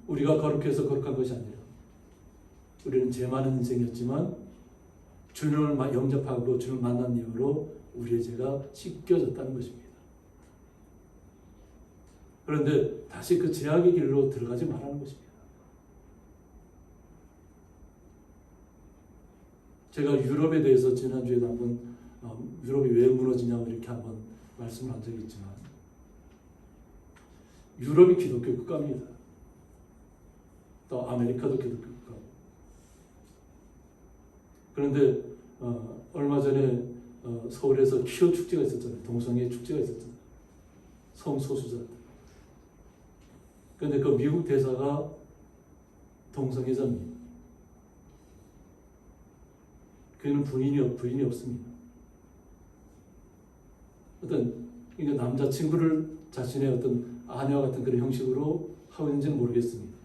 S1: 우리가 거룩해서 거룩한 것이 아니라 우리는 죄 많은 인생이었지만 주님을 영접하고 주님을 만난 이후로 우리의 죄가 씻겨졌다는 것입니다. 그런데 다시 그 죄악의 길로 들어가지 말라는 것입니다. 제가 유럽에 대해서 지난주에도 한번 유럽이 왜 무너지냐고 이렇게 한번 말씀을 한 적이 있지만 유럽이 기독교 국가입니다. 또 아메리카도 기독교 국가. 그런데 얼마 전에 서울에서 퀴어 축제가 있었잖아요. 동성애 축제가 있었잖아요. 성소수자들. 그런데 그 미국 대사가 동성애자입니다. 그는 부인이 없습니다. 그러니까 남자친구를 자신의 어떤 아내와 같은 그런 형식으로 하고 있는지는 모르겠습니다.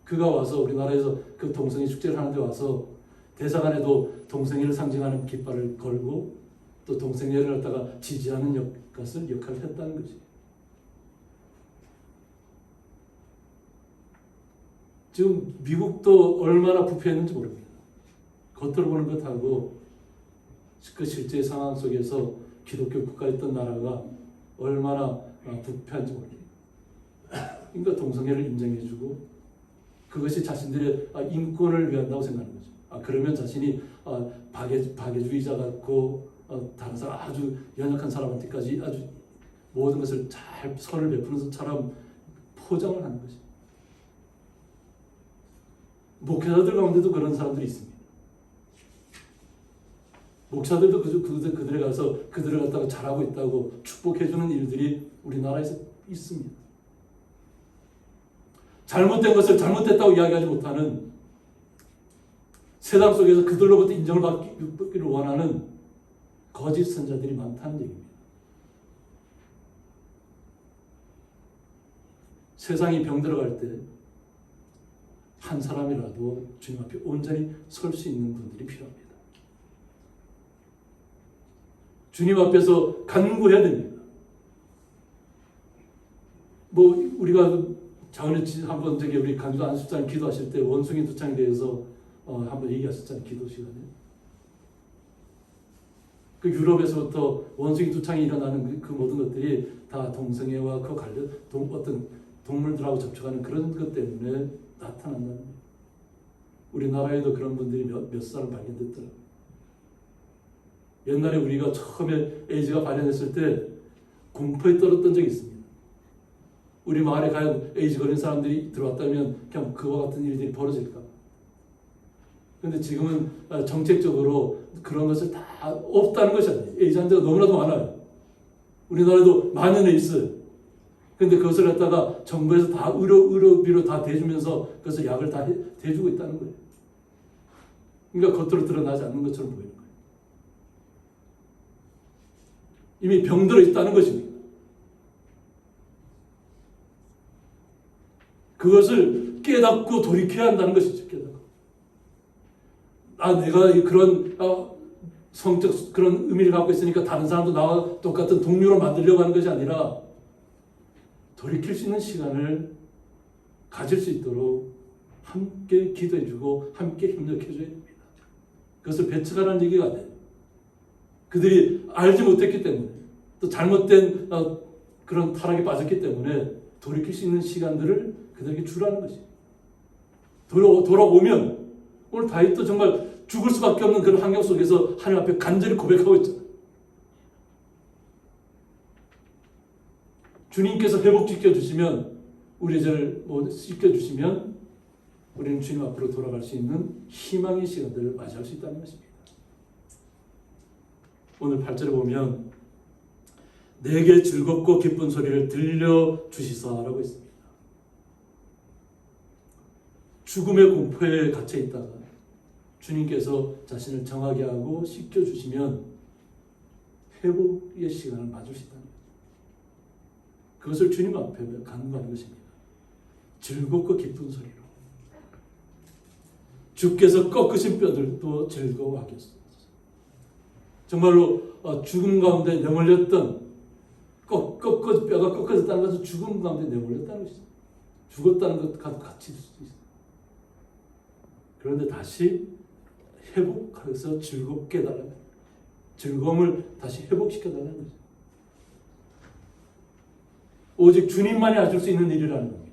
S1: 그가 와서 우리나라에서 그 동성애 축제를 하는데 와서 대사관에도 동성애를 상징하는 깃발을 걸고 또 동성애를 갖다가 지지하는 역할을 했다는 거지. 지금 미국도 얼마나 부패했는지 모릅니다. 겉으로 보는 것하고 그 실제 상황 속에서 기독교 국가였던 나라가 얼마나 부패한지 모릅니다. 그러니까 동성애를 인정해주고 그것이 자신들의 인권을 위한다고 생각하는 거죠. 그러면 자신이 박애주의자 같고 다른 사람 아주 연약한 사람한테까지 아주 모든 것을 잘 선을 베푸는 것처럼 포장을 하는 거죠. 목회자들 가운데도 그런 사람들이 있습니다. 목사들도 그들에 가서 그들을 갖다가 잘하고 있다고 축복해주는 일들이 우리나라에서 있습니다. 잘못된 것을 잘못됐다고 이야기하지 못하는 세상 속에서 그들로부터 인정을 받기를 원하는 거짓 선자들이 많다는 얘기입니다. 세상이 병들어갈 때 한 사람이라도 주님 앞에 온전히 설 수 있는 분들이 필요합니다. 주님 앞에서 간구해야 됩니다. 우리가 작년에 한번 우리 강주도 안수장 기도하실 때 원숭이 두창에 대해서 한번 얘기하셨잖아요. 기도 시간에. 그 유럽에서부터 원숭이 두창이 일어나는 그 모든 것들이 다 동성애와 그 관련 어떤 동물들하고 접촉하는 그런 것 때문에 나타난다는 거예요. 우리나라에도 그런 분들이 몇 사람 발견됐더라고요. 옛날에 우리가 처음에 에이즈가 발견됐을 때 공포에 떨었던 적이 있습니다. 우리 마을에 과연 에이즈 걸린 사람들이 들어왔다면 그냥 그와 같은 일들이 벌어질까? 그런데 지금은 정책적으로 그런 것을 다 없다는 것이 아니에요. 에이즈 환자가 너무나도 많아요. 우리나라도 많은 에이즈. 그런데 그것을 갖다가 정부에서 다 의료비로 다 대주면서 그것을 약을 다 대주고 있다는 거예요. 그러니까 겉으로 드러나지 않는 것처럼 보이는 거예요. 이미 병들어 있다는 것입니다. 그것을 깨닫고 돌이켜야 한다는 것이죠. 깨닫고. 내가 그런 성적 그런 의미를 갖고 있으니까 다른 사람도 나와 똑같은 동료로 만들려고 하는 것이 아니라 돌이킬 수 있는 시간을 가질 수 있도록 함께 기도해주고 함께 협력해줘야 됩니다. 그것을 배척하라는 얘기가 안 돼요. 그들이 알지 못했기 때문에 또 잘못된 그런 타락에 빠졌기 때문에 돌이킬 수 있는 시간들을 그들에게 주라는 것이. 돌아오면 오늘 다윗도 정말 죽을 수밖에 없는 그런 환경 속에서 하나님 앞에 간절히 고백하고 있잖아요. 주님께서 회복시켜 주시면 우리 죄를 씻겨 주시면 우리는 주님 앞으로 돌아갈 수 있는 희망의 시간들을 맞이할 수 있다는 것입니다. 오늘 8절에 보면 내게 즐겁고 기쁜 소리를 들려주시사라고 했습니다. 죽음의 공포에 갇혀 있다가 주님께서 자신을 정하게 하고 씻겨주시면 회복의 시간을 맞을 수 있다는 거죠. 그것을 주님 앞에 간구하는 것입니다. 즐겁고 기쁜 소리로 주께서 꺾으신 뼈들도 즐거워하겠소서. 정말로 죽음 가운데 내몰렸던 뼈가 꺾어졌다는 것은 죽음 가운데 내몰렸다는 것이죠. 죽었다는 것과 같이 있을 수 있어요. 그런데 다시 회복해서 즐겁게 해달라는 거예요. 즐거움을 다시 회복시켜달라는 거죠. 오직 주님만이 하실 수 있는 일이라는 겁니다.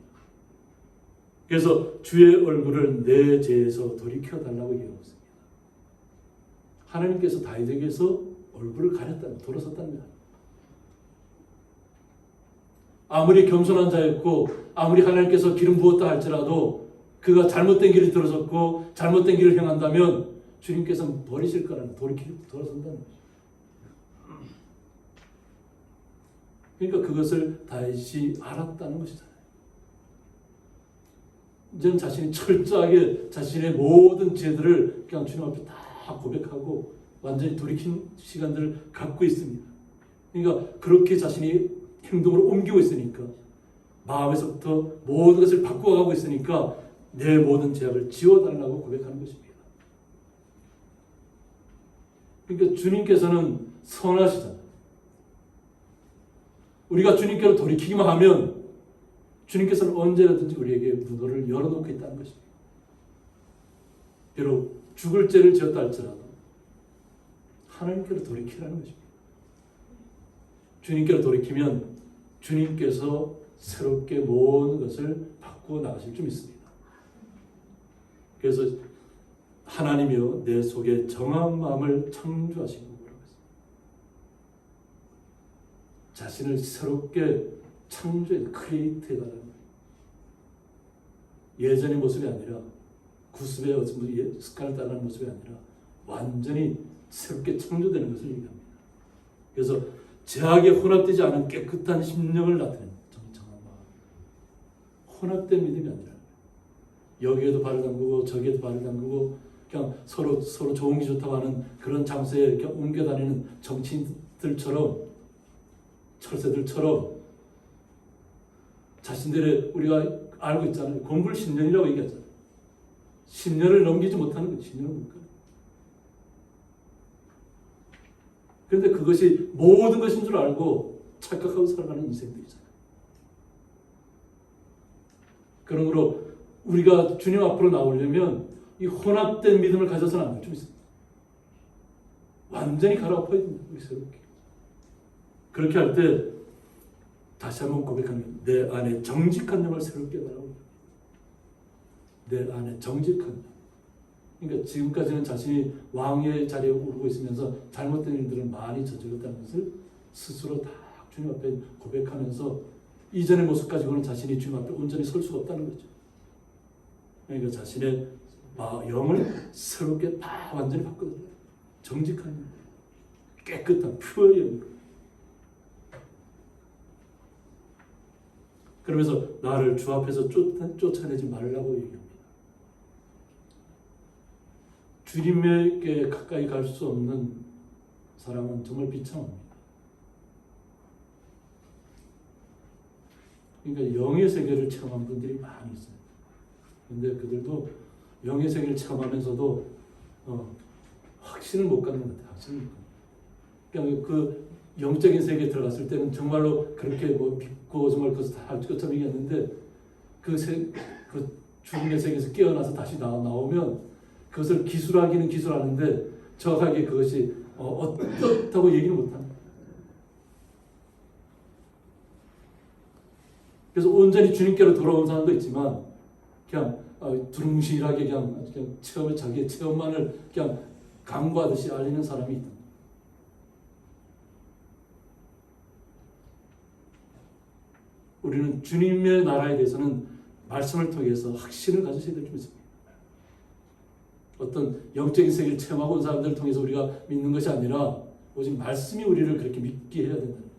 S1: 그래서 주의 얼굴을 내 죄에서 돌이켜달라고 얘기하고 있습니다. 하나님께서 다윗에게서 얼굴을 가렸다는, 돌아섰다는 거예요. 아무리 겸손한 자였고 아무리 하나님께서 기름 부었다 할지라도 그가 잘못된 길을 들어섰고 잘못된 길을 행한다면 주님께서는 버리실 거라는, 돌아선다는 거죠. 그러니까 그것을 다윗이 알았다는 것이잖아요. 이제는 자신이 철저하게 자신의 모든 죄들을 그냥 주님 앞에 다 고백하고 완전히 돌이킨 시간들을 갖고 있습니다. 그러니까 그렇게 자신이 행동으로 옮기고 있으니까 마음에서부터 모든 것을 바꿔가고 있으니까 내 모든 죄악을 지워달라고 고백하는 것입니다. 그러니까 주님께서는 선하시잖아요. 우리가 주님께로 돌이키기만 하면 주님께서는 언제라든지 우리에게 문호를 열어놓고 있다는 것입니다. 비록 죽을 죄를 지었다 할지라도 하나님께로 돌이키라는 것입니다. 주님께로 돌이키면 주님께서 새롭게 모든 것을 바꾸어 나가실 줄 믿습니다. 그래서 하나님이여 내 속에 정한 마음을 창조하시고 자신을 새롭게 창조해 크리에이트해달라는 거예요. 예전의 모습이 아니라 구습의 어떤 습관을 따르는 모습이 아니라 완전히 새롭게 창조되는 것을 얘기합니다. 그래서 죄악에 혼합되지 않은 깨끗한 심령을 나타내는 정한 마음. 혼합된 믿음이 아니라 여기에도 발을 담그고 저기에도 발을 담그고 그냥 서로 좋은 게 좋다고 하는 그런 장소에 이렇게 옮겨 다니는 정치인들처럼 철새들처럼 자신들의 우리가 알고 있잖아요. 공불 10년이라고 얘기하잖아요. 10년을 넘기지 못하는 거예요. 10년은 못 가요. 그런데 그것이 모든 것인 줄 알고 착각하고 살아가는 인생들이잖아요. 그러므로 우리가 주님 앞으로 나오려면 이 혼합된 믿음을 가져서는 안 될 줄 있습니다. 완전히 갈아엎어야 됩니다. 새롭게. 그렇게 할 때 다시 한번 고백하면 내 안에 정직한 영을 새롭게 달라고. 내 안에 정직한 영. 그러니까 지금까지는 자신이 왕의 자리에 오르고 있으면서 잘못된 일들을 많이 저질렀다는 것을 스스로 다 주님 앞에 고백하면서 이전의 모습 가지고는 자신이 주님 앞에 온전히 설 수가 없다는 거죠. 그러니까 자신의 영을 새롭게 다 완전히 바꿔달라요. 정직한 영, 깨끗한 퓨어의 영으로. 그러면서 나를 주 앞에서 쫓아내지 말라고 얘기합니다. 주님에게 가까이 갈 수 없는 사람은 정말 비참합니다. 그러니까 영의 세계를 체험한 분들이 많이 있어요. 근데 그들도 영의 세계를 체험하면서도 확신을 못 갖는 것 같아요. 확신을 못 갖는. 그러니까 그 영적인 세계에 들어갔을 때는 정말로 그렇게 뭐 믿고 정말 그것을 다 할 것처럼 얘기했는데 그 죽음의 세계에서 깨어나서 다시 나오면 그것을 기술하기는 기술하는데 정확하게 그것이 어떻다고 얘기를 못합니다. 그래서 온전히 주님께로 돌아온 사람도 있지만 그냥 두루뭉실하게 그냥 체험을 자기의 체험만을 그냥 강구하듯이 알리는 사람이 있다. 우리는 주님의 나라에 대해서는 말씀을 통해서 확신을 가지셔야 될 줄 믿습니다. 어떤 영적인 세계를 체험하고 온 사람들을 통해서 우리가 믿는 것이 아니라 오직 말씀이 우리를 그렇게 믿게 해야 된다는 거죠.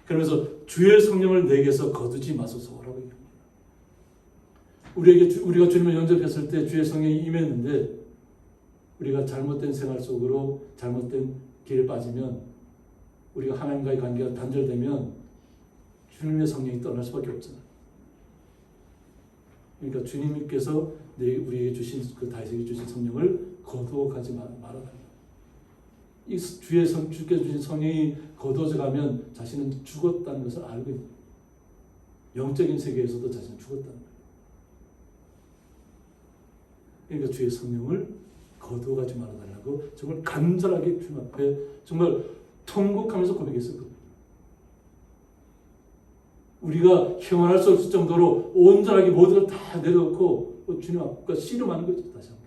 S1: 그러면서 주의 성령을 내게서 거두지 마소서라고 얘기합니다. 우리가 주님을 영접했을 때 주의 성령이 임했는데 우리가 잘못된 생활 속으로 잘못된 길에 빠지면 우리가 하나님과의 관계가 단절되면 주님의 성령이 떠날 수밖에 없잖아요. 그러니까 주님께서 우리에게 주신 그 다윗에게 주신 성령을 거두어가지 말아달라. 이 주께서 주신 성령이 거두어져 가면 자신은 죽었다는 것을 알고 있는 거예요. 영적인 세계에서도 자신은 죽었다는 거예요. 그러니까 주의 성령을 거두어가지 말아달라고 정말 간절하게 주님 앞에 정말 통곡하면서 고백했을 겁니다. 우리가 형언할 수 없을 정도로 온전하게 모든 걸 다 내려놓고 주님 앞과 씨름하는 거죠. 다시 한번.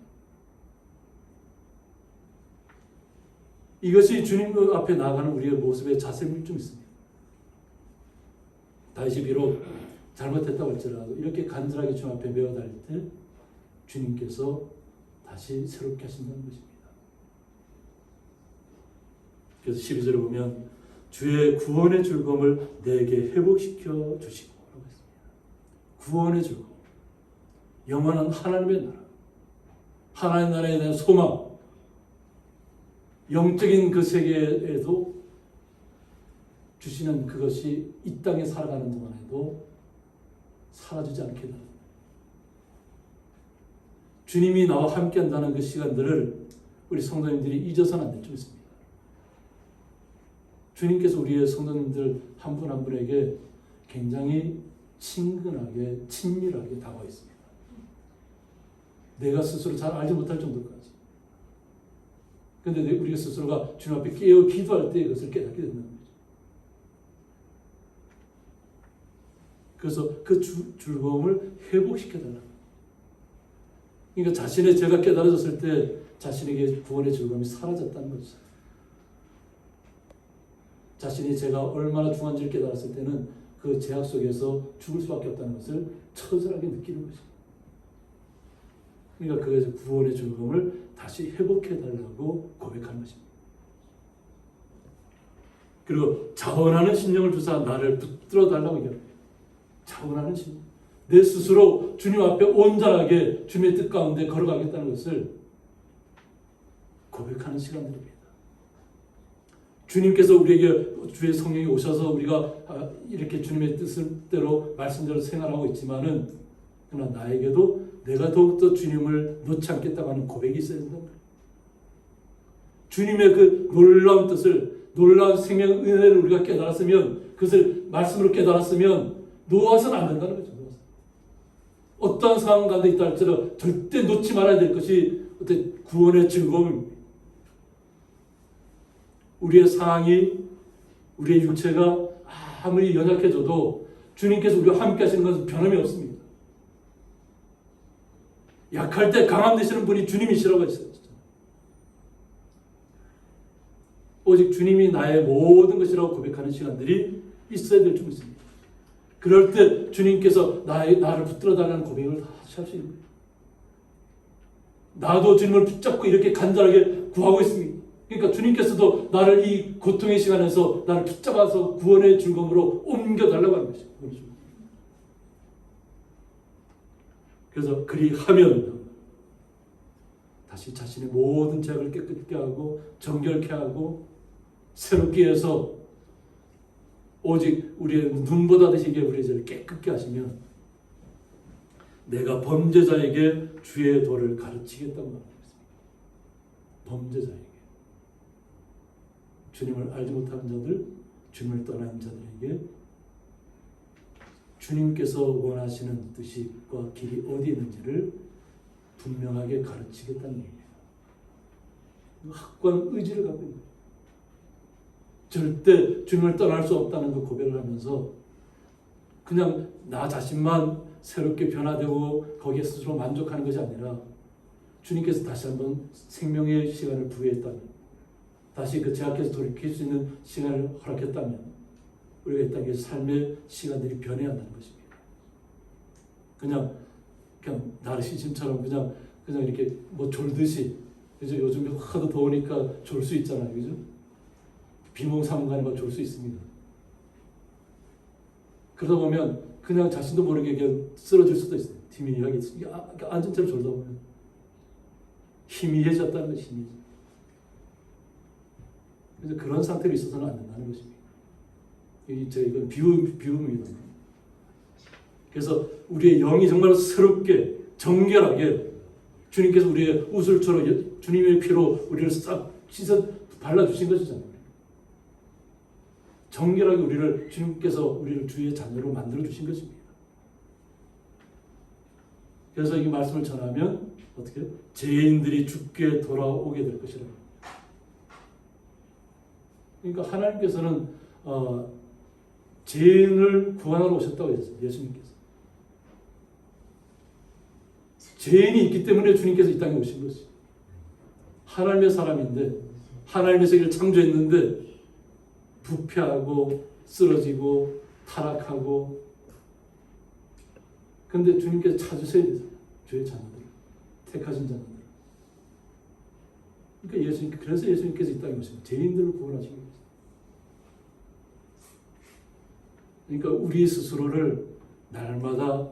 S1: 이것이 주님 앞에 나아가는 우리의 모습의 자세일 좀 있습니다. 다윗이 비록 잘못했다고 할지라도 이렇게 간절하게 주님 앞에 메어 달릴 때 주님께서 다시 새롭게 하신다는 것입니다. 그래서 12절에 보면 주의 구원의 즐거움을 내게 회복시켜 주시고 라고 했습니다. 구원의 즐거움, 영원한 하나님의 나라, 하나님의 나라에 대한 소망, 영적인 그 세계에도 주시는 그것이 이 땅에 살아가는 동안에도 사라지지 않게 됩니다. 주님이 나와 함께 한다는 그 시간들을 우리 성도님들이 잊어서는 안 될 줄 믿습니다. 주님께서 우리의 성도님들 한 분 한 분에게 굉장히 친근하게 친밀하게 다가와 있습니다. 내가 스스로 잘 알지 못할 정도까지. 그런데 우리가 스스로가 주님 앞에 깨어 기도할 때 이것을 깨닫게 된다는 거죠. 그래서 그 즐거움을 회복시켜달라는 거예요. 그러니까 자신의 죄가 깨달아졌을 때 자신에게 구원의 즐거움이 사라졌다는 거죠. 자신이 죄가 얼마나 중한지를 깨달았을 때는 그 죄악 속에서 죽을 수밖에 없다는 것을 처절하게 느끼는 것입니다. 그러니까 그것의 구원의 즐거움을 다시 회복해달라고 고백하는 것입니다. 그리고 자원하는 심령을 주사 나를 붙들어달라고 얘기합니다. 자원하는 심령. 내 스스로 주님 앞에 온전하게 주님의 뜻 가운데 걸어가겠다는 것을 고백하는 시간들입니다. 주님께서 우리에게 주의 성령이 오셔서 우리가 이렇게 주님의 뜻대로 말씀대로 생활하고 있지만은 그러나 나에게도 내가 더욱더 주님을 놓지 않겠다고 하는 고백이 있어야 된다는 거예요. 주님의 그 놀라운 뜻을, 놀라운 생명 은혜를 우리가 깨달았으면, 그것을 말씀으로 깨달았으면 놓아서는 안 된다는 거죠. 어떠한 상황 가운데 있다 할지라도 절대 놓지 말아야 될 것이 어떤 구원의 즐거움입니다. 우리의 상황이, 우리의 육체가 아무리 연약해져도 주님께서 우리와 함께 하시는 것은 변함이 없습니다. 약할 때 강함 되시는 분이 주님이시라고 했어요. 오직 주님이 나의 모든 것이라고 고백하는 시간들이 있어야 될 줄 믿습니다. 그럴 때 주님께서 나를 붙들어달라는 고백을 다시 할 수 있는 거예요. 나도 주님을 붙잡고 이렇게 간절하게 구하고 있습니다. 그러니까 주님께서도 나를 이 고통의 시간에서 나를 붙잡아서 구원의 즐거움으로 옮겨달라고 하는 것이죠. 그래서 그리하면 다시 자신의 모든 죄악을 깨끗게 하고 정결케 하고 새롭게 해서 오직 우리의 눈보다 드시기에 우리의 죄를 깨끗게 하시면 내가 범죄자에게 주의 도를 가르치겠다고 말했습니다. 범죄자에게. 주님을 알지 못하는 자들, 주님을 떠난 자들에게 주님께서 원하시는 뜻과 길이 어디 있는지를 분명하게 가르치겠다는 얘기예요. 확고한 의지를 갖고 있는 거예요. 절대 주님을 떠날 수 없다는 그 고백을 하면서 그냥 나 자신만 새롭게 변화되고 거기에 스스로 만족하는 것이 아니라 주님께서 다시 한번 생명의 시간을 부여했다면, 다시 그 죄악에서 돌이킬 수 있는 시간을 허락했다면 우리가 이 땅에서 삶의 시간들이 변해야 한다는 것입니다. 그냥 나르시즘처럼 그냥 이렇게 뭐 졸듯이, 그죠? 요즘 하도 더우니까 졸 수 있잖아요, 그죠? 비몽사몽간에 막 졸 수 있습니다. 그러다 보면 그냥 자신도 모르게 그냥 쓰러질 수도 있어요. 희미하게 앉은 채로 졸다 보면 희미해졌다는 것이 희미해져. 그래서 그런 상태로 있어서는 안 된다는 것입니다. 이건 비유입니다. 그래서 우리의 영이 정말 새롭게 정결하게 주님께서 우리의 우슬처럼 주님의 피로 우리를 싹 씻어 발라주신 것이잖아요. 정결하게 주님께서 우리를 주의 자녀로 만들어주신 것입니다. 그래서 이 말씀을 전하면 어떻게? 죄인들이 죽게 돌아오게 될 것이라고. 그러니까 하나님께서는 죄인을 구원하러 오셨다고 했어요. 예수님께서. 죄인이 있기 때문에 주님께서 이 땅에 오신 것이죠. 하나님의 사람인데 하나님의 세계를 창조했는데 부패하고 쓰러지고 타락하고, 근데 주님께서 찾으셔야 되잖아요. 주의 자녀들, 택하신 자녀들. 그러니까 그래서 예수님께서 이 땅에 오신 죄인들을 구원하시기 위해서. 그러니까 우리 스스로를 날마다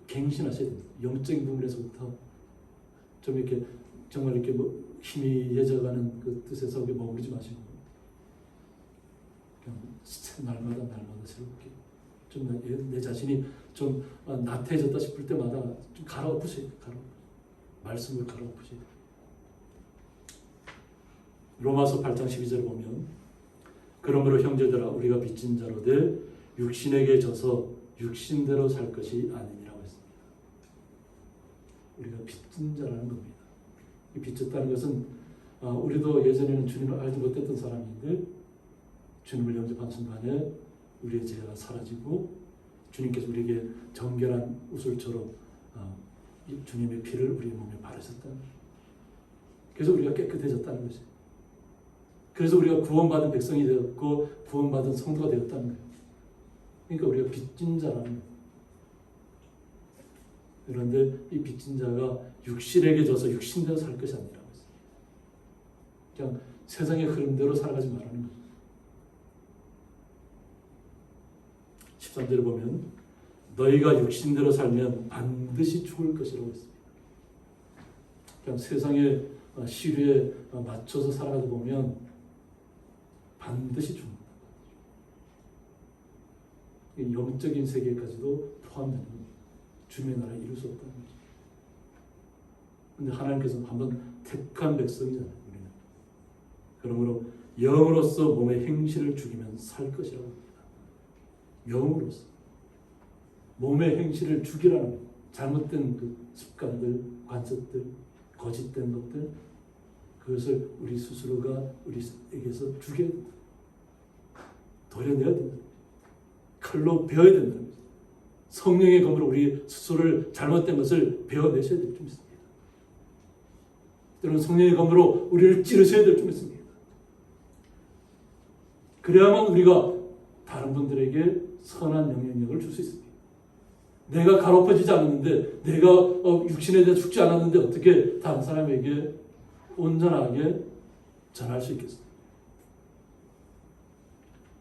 S1: 갱신하셔야 됩니다. 영적인 부분에서부터 좀 이렇게 정말 이렇게 뭐 희미해져가는 그 뜻에서 머무르지 마시고 날마다 새롭게 좀 내 자신이 좀 나태해졌다 싶을 때마다 좀 갈아엎으셔야 돼요. 말씀을 갈아엎으셔야 돼요. 로마서 8장 12절을 보면 그러므로 형제들아 우리가 빚진 자로 돼 육신에게 져서 육신대로 살 것이 아니니라고 했습니다. 우리가 빚진 자라는 겁니다. 이 빚졌다는 것은 우리도 예전에는 주님을 알지 못했던 사람인데 주님을 영접한 순간에 우리의 죄가 사라지고 주님께서 우리에게 정결한 우슬처럼 주님의 피를 우리 몸에 바르셨다는 거예요. 그래서 우리가 깨끗해졌다는 것이에요. 그래서 우리가 구원받은 백성이 되었고 구원받은 성도가 되었다는 거예요. 그러니까 우리가 빚진 자라는 거예요. 그런데 이 빚진 자가 육신에게 져서 육신대로 살 것이 아니라고 했어요. 그냥 세상의 흐름대로 살아가지 말라는 거예요. 13절을 보면 너희가 육신대로 살면 반드시 죽을 것이라고 했습니다. 그냥 세상의 시류에 맞춰서 살아가다 보면 반드시 죽는다. 영적인 세계까지도 포함되는 겁니다. 주님의 나라에 이룰 수 없다는 거죠. 그런데 하나님께서는 한번 택한 백성이잖아요. 우리는. 그러므로 영으로서 몸의 행실을 죽이면 살 것이라고 합니다. 영으로서 몸의 행실을 죽이라는 거예요. 잘못된 그 습관들, 관습들, 거짓된 것들, 그것을 우리 스스로가 우리에게서 죽여야 된다. 도려내야 된다. 칼로 베어야 된다. 성령의 검으로 우리 스스로를 잘못된 것을 베어내셔야 될 줄 믿습니다. 때로는 성령의 검으로 우리를 찌르셔야 될 줄 믿습니다. 그래야만 우리가 다른 분들에게 선한 영향력을 줄 수 있습니다. 내가 가로퍼지지 않았는데, 내가 육신에 대해 죽지 않았는데 어떻게 다른 사람에게 온전하게 전할 수 있겠습니까?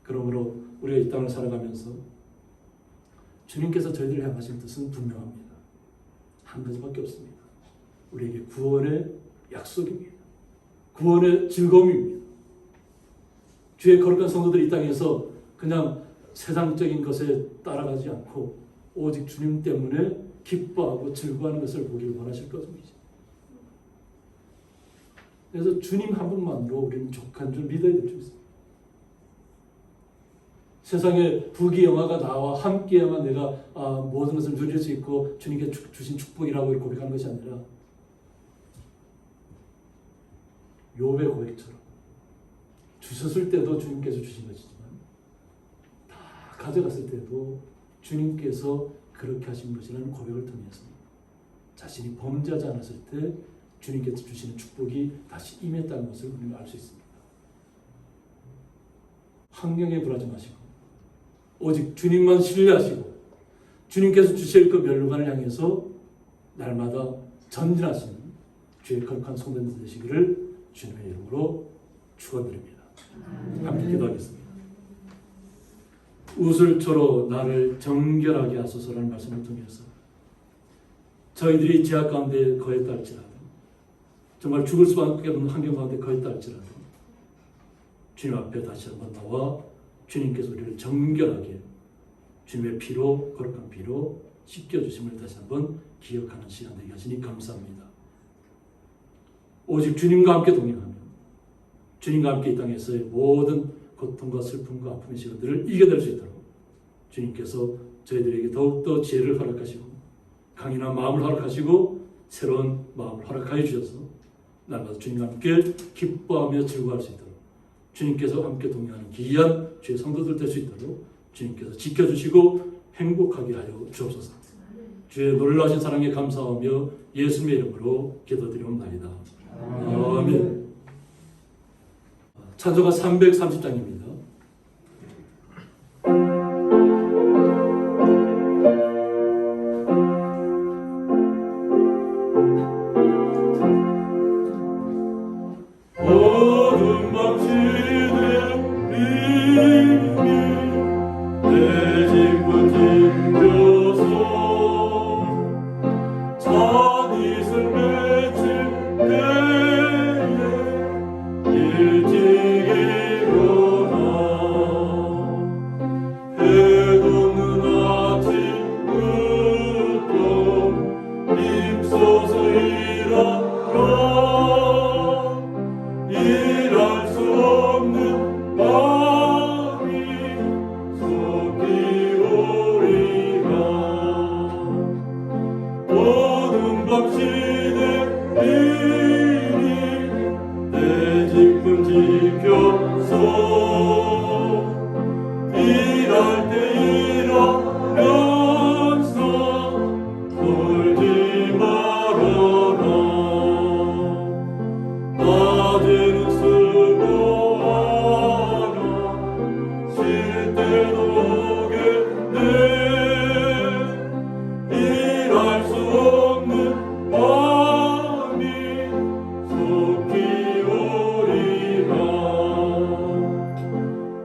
S1: 그러므로 우리가 이 땅을 살아가면서 주님께서 저희들을 향하신 뜻은 분명합니다. 한 가지밖에 없습니다. 우리에게 구원의 약속입니다. 구원의 즐거움입니다. 주의 거룩한 성도들이 이 땅에서 그냥 세상적인 것에 따라가지 않고 오직 주님 때문에 기뻐하고 즐거워하는 것을 보기를 원하실 것입니다. 그래서 주님 한 분만으로 우리는 족한 줄 믿어야 될 줄 있습니다. 세상에 부귀영화가 나와 함께야만 내가 모든 것을 누릴 수 있고 주님께 주신 축복이라고 고백하는 것이 아니라 욥의 고백처럼 주셨을 때도 주님께서 주신 것이지만 다 가져갔을 때도 주님께서 그렇게 하신 것이라는 고백을 통해서 자신이 범죄하지 않았을 때 주님께서 주시는 축복이 다시 임했다는 것을 우리는 알 수 있습니다. 환경에 불하지 마시고 오직 주님만 신뢰하시고 주님께서 주실 그 멸류관을 향해서 날마다 전진하시는 주의 거룩한 성도들 되시기를 주님의 이름으로 축원드립니다. 함께 기도하겠습니다. 우슬초로 나를 정결하게 하소서라는 말씀을 통해서 저희들이 죄악 가운데 거했다 할지라도 정말 죽을 수밖에 없는 환경 가운데 거했다 할지라도 주님 앞에 다시 한번 나와 주님께서 우리를 정결하게 주님의 피로 거룩한 피로 씻겨주심을 다시 한번 기억하는 시간 되게 하시니 감사합니다. 오직 주님과 함께 동행하며 주님과 함께 이 땅에서의 모든 고통과 슬픔과 아픔의 시간들을 이겨낼 수 있도록 주님께서 저희들에게 더욱더 지혜를 허락하시고 강인한 마음을 허락하시고 새로운 마음을 허락하여 주셔서 날마다 주님과 함께 기뻐하며 즐거워할 수 있도록 주님께서 함께 동행하는 귀한 주의 성도들 될 수 있도록 주님께서 지켜주시고 행복하게 하여 주옵소서. 주의 놀라신 사랑에 감사하며 예수님의 이름으로 기도드리옵나이다. 아멘. 찬송가 330장입니다.
S2: 어둠 밤시대 비밀 내 집을 지켜서 잔이슬 맺힐 때에 일찍 일어나 해돋는 아침부터 힘써서 일어나 일할 수 없는 마음이 속이 오리라 어두운 밤 시대 비리 내 집은 지켜서 일할 때 일하면서 돌지 말아라 낮에는 수고하라 쉴 때도 오겠네 일할 수 없는 마음이 속히 오리라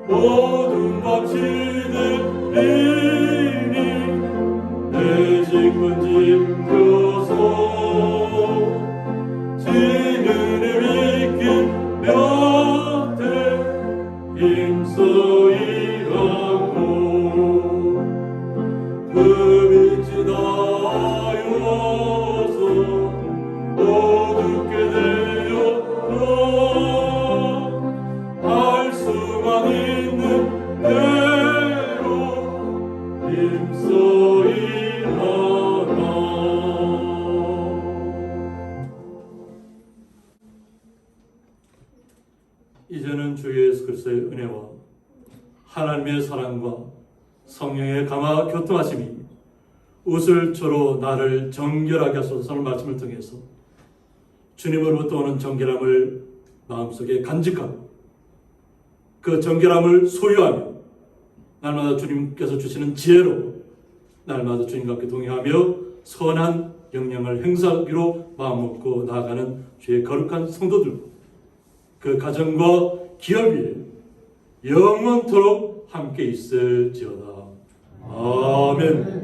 S2: 어두운 밤 시들이니 내 집은 지켜서 진은을 익힌 볕에 힘써 일하고 그 빛이 나여서 어둡게 되어도 할 수만 있는 대로 힘써 일하라
S1: 이제는 주 예수 그리스도의 은혜와 하나님의 사랑과 성령의 감화 교통하심이 우슬초로 나를 정결하게 하소서라는 말씀을 통해서 주님으로부터 오는 정결함을 마음속에 간직하고 그 정결함을 소유하며 날마다 주님께서 주시는 지혜로 날마다 주님과 함께 동행하며 선한 영향을 행사하기로 마음먹고 나아가는 주의 거룩한 성도들과 그 가정과 기업 위에 영원토록 함께 있을지어다. 아멘.